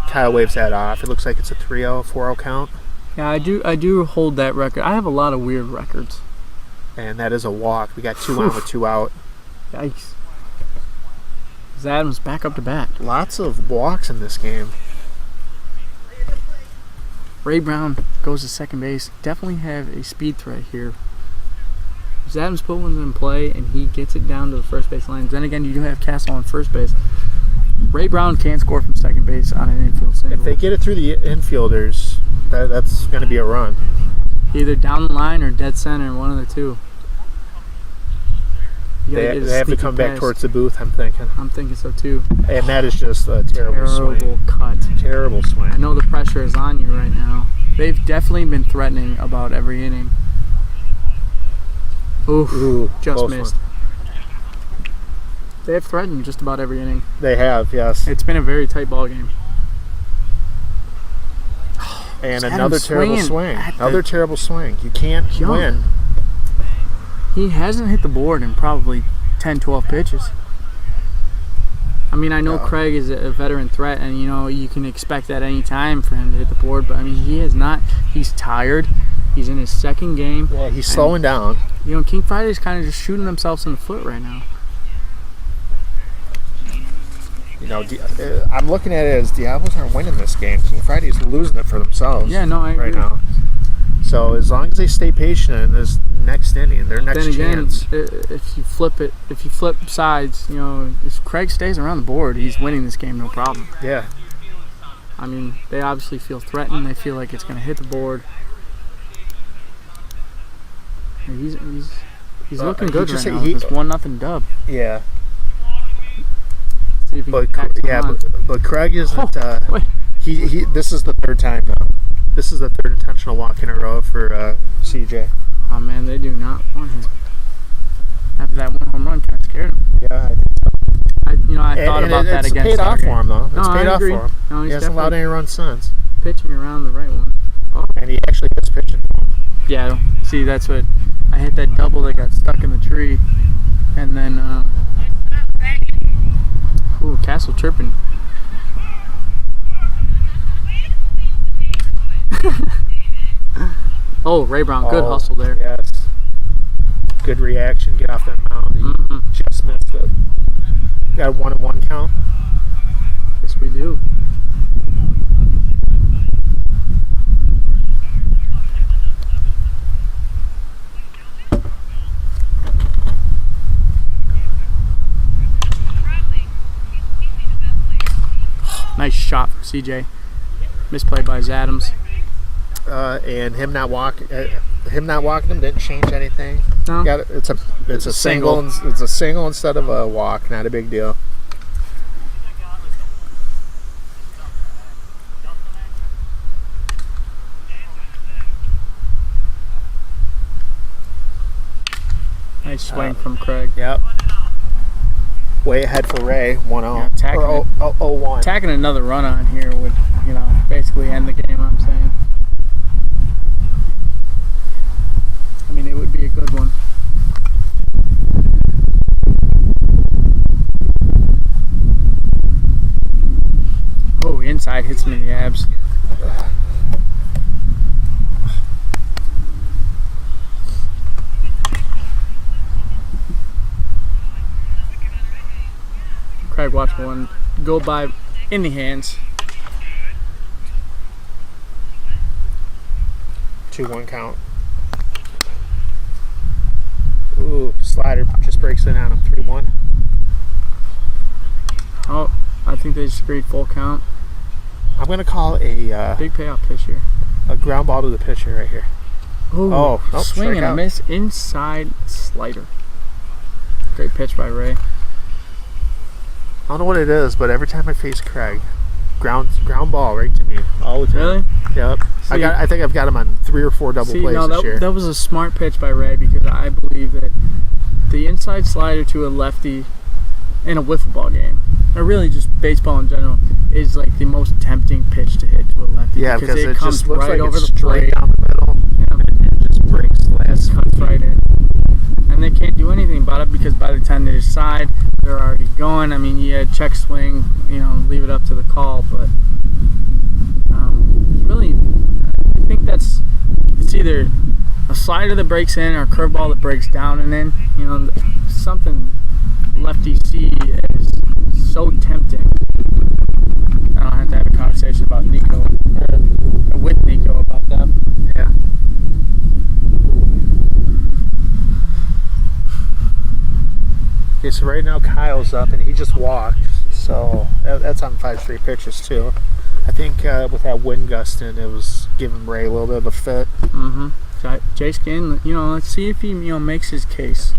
Kyle waves that off. It looks like it's a 3-0, 4-0 count, Yeah, I do hold that record. I have a lot of weird records. and that is a walk. We got 2 on with 2 out. Yikes. Adams back up to bat. Lots of walks in this game. Ray Brown goes to second base. Definitely have a speed threat here. Adams put one in play, and he gets it down to the first base line. Then again, you do have Castle on first base. Ray Brown can't score from second base on an infield single. If they get it through the infielders, that's going to be a run. Either down the line or dead center, one of the two. You gotta They get a have to sneaky come back pass. towards the booth, I'm thinking. I'm thinking so too. And that is just a terrible swing. cut. Terrible swing. I know the pressure is on you right now. They've definitely been threatening about every inning. Oof, Ooh, just close missed. one. They have threatened just about every inning. They have, yes. It's been a very tight ball game. And Adam another terrible swinging swing. at the- Another terrible swing. You can't Young. win. He hasn't hit the board in probably 10, 12 pitches. I mean, I know No. Craig is a veteran threat, and you can expect that any time for him to hit the board. But I mean, he has not. He's tired. He's in his second game. Yeah, he's slowing down. King Friday's kind of just shooting themselves in the foot right now. I'm looking at it as Diablos aren't winning this game. King Friday's losing it for themselves. Yeah, no, I agree. right now. So as long as they stay patient in this next inning, their next Then again, chance. if you flip sides, if Craig stays around the board, he's winning this game, no problem. Yeah. I mean, they obviously feel threatened. They feel like it's going to hit the board. He's looking he good just- right now. he- This 1-0 dub. Yeah. See if he can pack some on. But Craig isn't. Wait. He. This is the third time now. This is the third intentional walk in a row for CJ. Oh man, they do not want him. After that 1 home run, kind of scared him. Yeah, I think so. I thought about that it's against paid off Stargate. for him though. No, It's paid I off agree. for him. No, He he's hasn't allowed definitely any runs since, pitching around the right one. and he actually is pitching. Yeah, see, that's what I hit, that double that got stuck in the tree, and then Castle tripping. Oh, Ray Brown, good hustle there. Yes. Good reaction. Get off that mound. He Mhm. just missed it. Got a 1-1 count. Yes, we do. Nice shot from CJ. Misplay by Adams. And him not walking him didn't change anything. No. It's a single. It's a single instead of a walk. Not a big deal. Nice swing from Craig. Yep. Way ahead for Ray. 1-0. Yeah, attacking or it. 0-1. Tacking another run on here would, basically end the game, I'm saying. I mean, it would be a good one. Oh, inside hits him in the abs. Craig watched one go by in the hands. 2-1 count. Ooh, slider just breaks it on him. 3-1. Oh, I think they just agreed full count. I'm gonna call a Big payoff pitch here. ground ball to the pitcher right here. Ooh, Oh, nope, swing and a strikeout. miss inside slider. Great pitch by Ray. I don't know what it is, but every time I face Craig, ground ball right to me all the time. Really? Yep. See- I think I've got him on 3 or 4 double plays no, this year. that was a smart pitch by Ray because I believe that the inside slider to a lefty in a wiffle ball game, or really just baseball in general, is like the most tempting pitch to hit to a lefty. Yeah, because it comes just looks right like over it's the straight plate. down the middle. Yeah. And it just breaks the last Cuts right in. And they can't do anything about it because by the time they decide, they're already going. I mean, yeah, check swing, leave it up to the call, but really, I think it's either a slider that breaks in or a curveball that breaks down and in. Something lefty see is so tempting. I don't have to have a conversation about Nico or with Nico about that. Yeah. Okay, so right now Kyle's up and he just walked. So that's on 5 straight pitches too. I think with that wind gusting, it was giving Ray a little bit of a fit. Mm-hmm. Jay Skin, let's see if he makes his case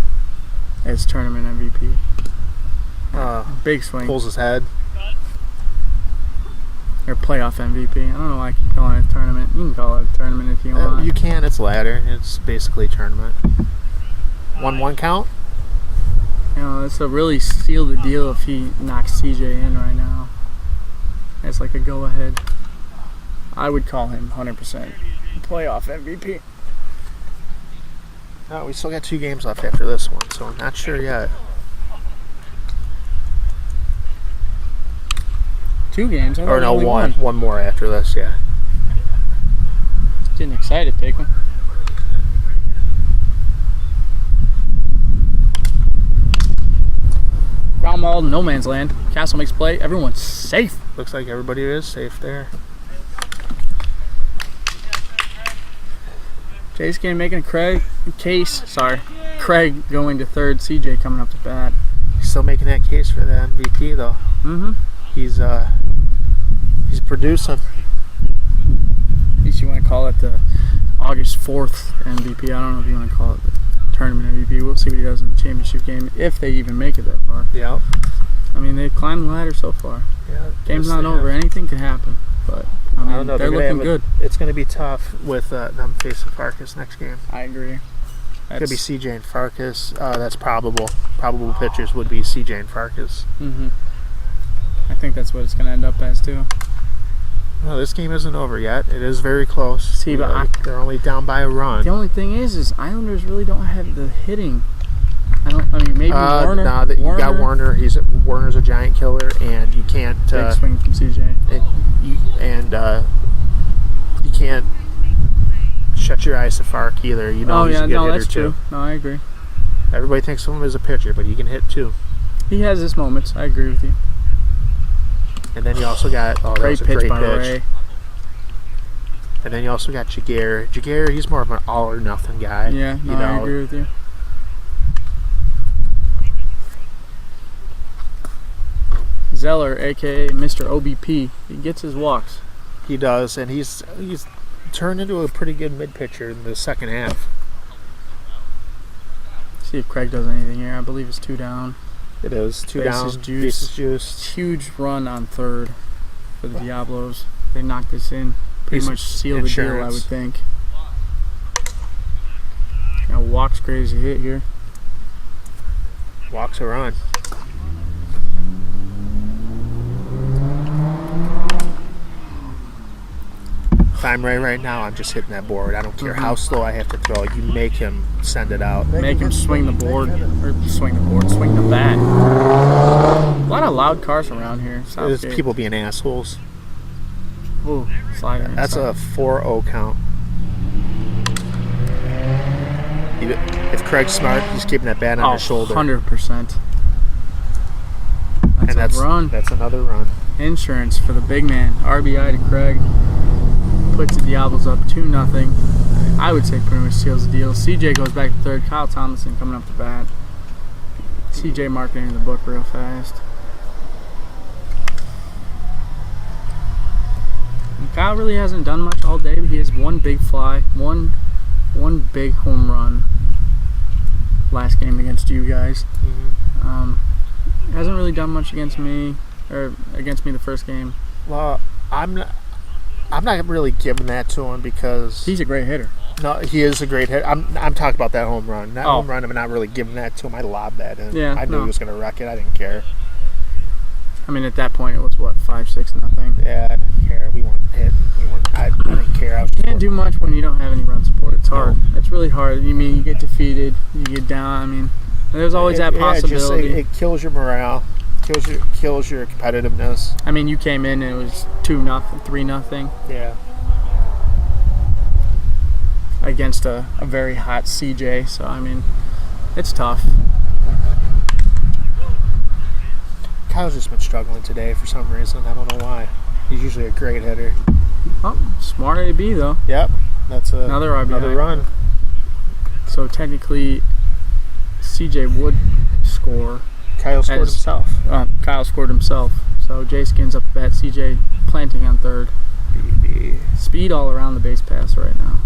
as tournament MVP. Big swing. Pulls his head. Or playoff MVP. I don't know why I keep calling it a tournament. You can call it a tournament if you want. You can. It's ladder. It's basically a tournament. 1-1 count. It's a really seal the deal if he knocks CJ in right now. It's like a go ahead. I would call him 100% playoff MVP. No, we still got 2 games left after this one, so I'm not sure yet. 2 games? I thought Or it was no, only one. One more after this, yeah. Getting excited, Pickle. Ground ball, no man's land. Castle makes play. Everyone's safe. Looks like everybody is safe there. Jay's game making a Craig going to third. CJ coming up to bat. He's still making that case for the MVP though. Mm-hmm. He's producing. At least you want to call it the August 4th MVP. I don't know if you want to call it the tournament MVP. We'll see what he does in the championship game, if they even make it that far. Yeah. I mean, they've climbed the ladder so far. Yeah. Game's yes, not they over. have. Anything can happen. But, I don't know. they're looking good. It's going to be tough with them facing Farkas next game. I agree. Could be CJ and Farkas. That's probable. Probable pitchers would be CJ and Farkas. Mm-hmm. I think that's what it's going to end up as, too. No, this game isn't over yet. It is very close. See, but they're only down by a run. The only thing is Islanders really don't have the hitting. Maybe Warner. You got Warner. Warner's a giant killer, and you can't. Big swing from CJ. You can't shut your eyes to Fark either. He's a good hitter that's too. true. No, I agree. Everybody thinks of him as a pitcher, but he can hit too. He has his moments. I agree with you. And then you also got that was a pitch great by pitch. Ray. And then you also got Jaguar. Jaguar, he's more of an all or nothing guy. Yeah, I agree with you. Zeller, aka Mr. OBP, he gets his walks. He does, and he's turned into a pretty good mid pitcher in the second half. See if Craig does anything here. I believe it's 2 down. It is 2 Bases down. juiced. Bases juiced. Huge run on third for the Diablos. They knocked this in. Pretty Piece much of sealed the deal, I insurance. would think. Now walks crazy hit here. Walks are on. If I'm right now, I'm just hitting that board. I don't care how slow I have to throw. You make him send it out. Make him swing the board. Or swing the bat. A lot of loud cars around here. There's Southgate. people being assholes. Ooh, slider. That's a 4-0 count. If Craig's smart, he's keeping that bat on his shoulder. 100%. That's a run. That's another run. Insurance for the big man. RBI to Craig. Puts the Diablos up 2-0. I would say pretty much seals the deal. CJ goes back to third. Kyle Thomason coming up to bat. CJ marking in the book real fast. And Kyle really hasn't done much all day, but he has one big fly, one big home run last game against you guys. Hasn't really done much against me, or against me the first game. Well, I'm not really giving that to him because He's a great hitter. no, he is a great hit. I'm talking about that home run. That Oh. home run, I'm not really giving that to him. I lobbed that in. Yeah, I knew no. he was going to wreck it. I didn't care. I mean, at that point, it was what, 5-6 nothing. Yeah, I didn't care. We weren't hitting. I didn't care. I was You can't do much when you don't have any run support. It's hard. It's really hard. You mean you get defeated, you get down. I mean, there's always that possibility. It kills your morale. Kills your competitiveness. I mean, you came in and it was 2-0, 3-0 Yeah. against a very hot CJ. So I mean, it's tough. Kyle's just been struggling today for some reason. I don't know why. He's usually a great hitter. Oh, smart AB though. Yep. That's Another RBI. another run. So technically, CJ would score. Kyle scored As- himself. Kyle scored himself. So Jay Skin's up to bat. CJ planting on third. BB. Speed all around the base pass right now.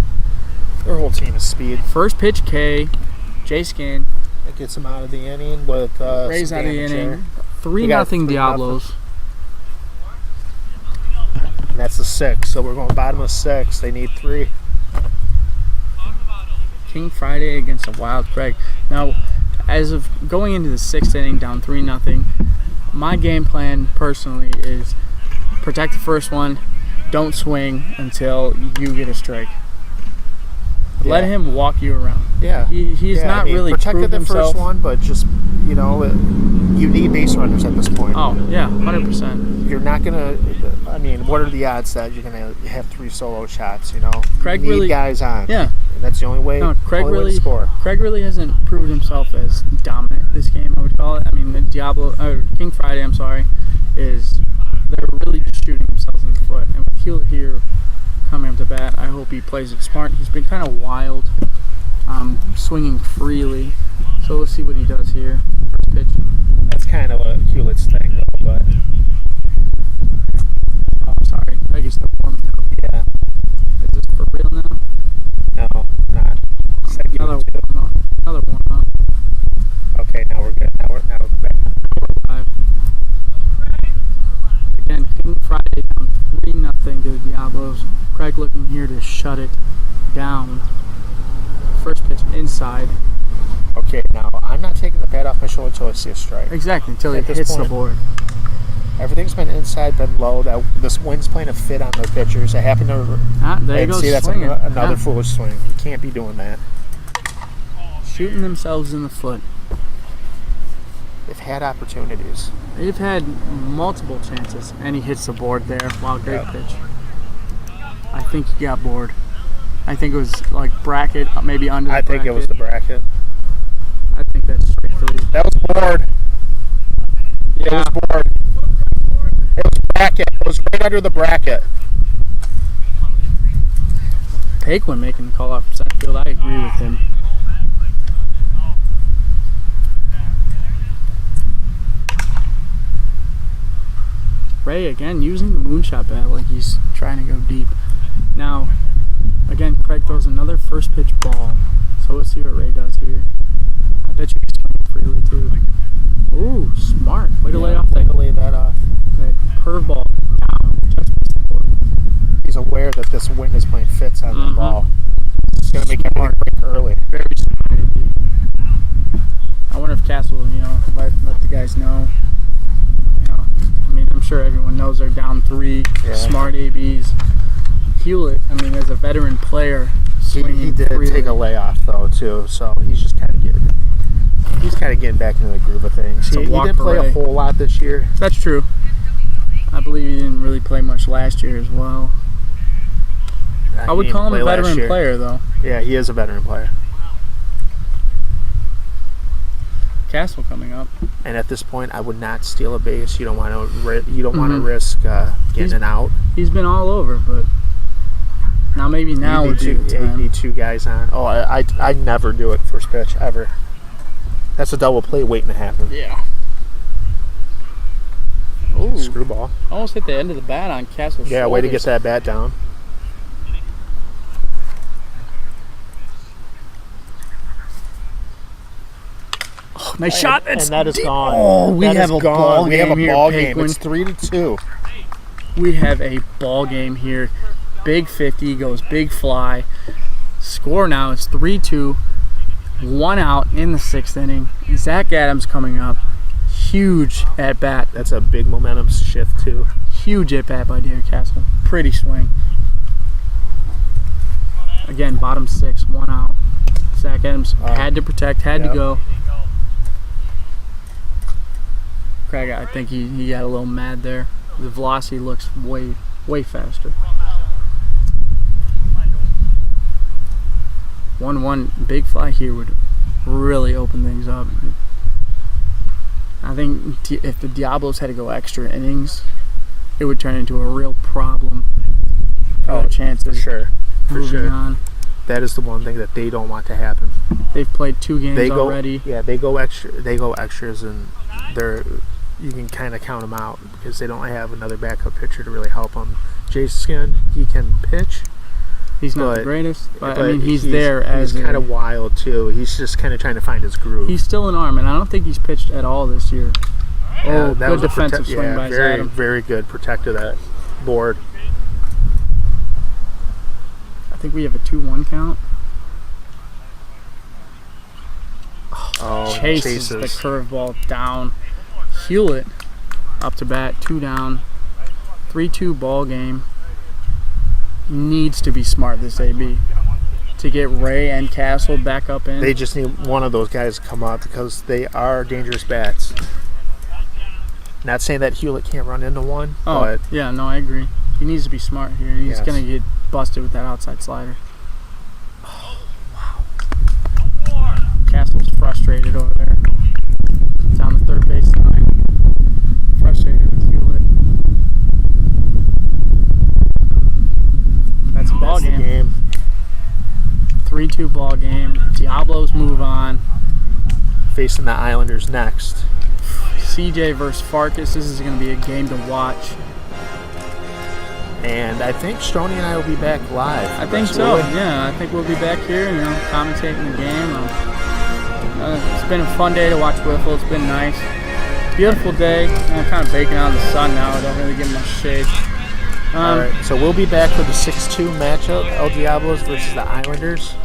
Their whole team is speed. First pitch K. Jay Skin. It gets him out of the inning with Rays some out of the damage inning. there. 3-0 3-0. Diablos. And that's the 6. So we're going bottom of 6. They need 3. King Friday against a wild Craig. Now, as of going into the 6th inning, down 3-0, my game plan personally is protect the first one, don't swing until you get a strike. Let Yeah. him walk you around. Yeah. He's Yeah, not I mean, really protected proved the himself. first one, but just, you need base runners at this point. Oh, yeah, 100%. You're not going to, what are the odds that you're going to have 3 solo shots, Craig you need really- guys on. Yeah. And that's the only way, No, Craig only way to really, score. Craig really hasn't proved himself as dominant this game, I would call it. I mean, the King Friday, I'm sorry, they're really just shooting themselves in the foot. And with Hewlett here coming up to bat, I hope he plays it smart. He's been kind of wild, swinging freely. So we'll see what he does here. First pitch. That's kind of a Hewlett's thing, though, but Oh, I'm sorry. Craig is still warming up. yeah. Is this for real now? No, not. Said Another Hewlett too. warm up. Another warm up. Okay, now we're good. Now we're back. 5. Again, King Friday down 3-0 to the Diablos. Craig looking here to shut it down. First pitch inside. Okay, now I'm not taking the bat off my shoulder until I see a strike. Exactly, until At it this hits the point. board. Everything's been inside, been low. That this wind's playing a fit on the pitchers. I happen to There he and goes see that's swinging. another Yeah. foolish swing. You can't be doing that. Shooting themselves in the foot. They've had opportunities. They've had multiple chances, and he hits the board there. Wow, great Yeah. pitch. I think he got bored. I think it was like bracket, maybe under the I think bracket. it was the bracket. I think that's strictly. That was board. It Yeah. was board. It was bracket. It was right under the bracket. Paquin making the call off center field. I agree with him. Ray again using the moonshot bat like he's trying to go deep. Now, again, Craig throws another first pitch ball. So let's see what Ray does here. I bet you he's swinging freely too. Ooh, smart. Way to lay off Way that to lay that off. curveball down. Just missed the board. He's aware that this wind is playing fits on the Mhm. ball. It's going to make everything break early. Very smart. I wonder if Castle, let the guys know. I mean, I'm sure everyone knows they're down 3. Yeah. Smart ABs. Hewlett, as a veteran player, swinging He did freely. take a layoff though too, so he's just kind of getting back into the groove of things. It's a He walk didn't play parade. a whole lot this year. That's true. I believe he didn't really play much last year as well. I would He call him didn't a play last veteran year. player, though. Yeah, he is a veteran player. Castle coming up. And at this point, I would not steal a base. You don't want to. You don't want to Mhm. risk He's- getting an out. He's been all over, but Now maybe now you would need be the two, you time. need two guys on. Oh, I never do it first pitch ever. That's a double play waiting to happen. Yeah. Ooh, Screwball. almost hit the end of the bat on Castle's Yeah, way to get shoulders. that bat down. Oh, nice shot. That's and that is deep. gone. Oh, we That have is a gone. ball We game have a here, ball game. Paquin. It's 3-2. We have a ball game here. Big 50 goes big fly. Score now is 3-2. 1 out in the 6th inning. Zach Adams coming up. Huge at bat. That's a big momentum shift too. Huge at bat by David Castle. Pretty swing. Again, bottom 6, 1 out. Zach Adams had to protect, had to Yep. go. Craig, I think he got a little mad there. The velocity looks way faster. 1-1 big fly here would really open things up. I think if the Diablos had to go extra innings, it would turn into a real problem for their chances For moving sure. on. That is the one thing that they don't want to happen. They've played 2 games They go already. Yeah, they go extra. They go extras, and you can kind of count them out because they don't have another backup pitcher to really help them. Jason, he can pitch. He's not the but- greatest, but I mean he's there as he's kind of wild too. He's just kind of trying to find his groove. he's still an arm, and I don't think he's pitched at all this year. Yeah, Good was a defensive swing yeah, by very, Adam. very good. Protected that board. I think we have a 2-1 count. Oh, Chases the curveball down. Hewlett up to bat, 2 down. 3-2 ball game. Needs to be smart, this AB, to get Ray and Castle back up in. They just need one of those guys to come up because they are dangerous bats. Not saying that Hewlett can't run into one, Oh, but yeah, no, I agree. He needs to be smart here. He's Yes. going to get busted with that outside slider. Oh, wow. Castle's frustrated over there. Down the third base line. Frustrated with Hewlett. That's a ball that's the game. 3-2 ball game. Diablos move on. Facing the Islanders next. CJ versus Farkas. This is going to be a game to watch. And I think Stroney and I will be back live. I think so. Yeah, I think we'll be back here, commentating the game. It's been a fun day to watch Wiffle. It's been nice. Beautiful day. I'm kind of baking out in the sun now. I don't really get much shade. All right, so we'll be back for the 6-2 matchup, El Diablos versus the Islanders.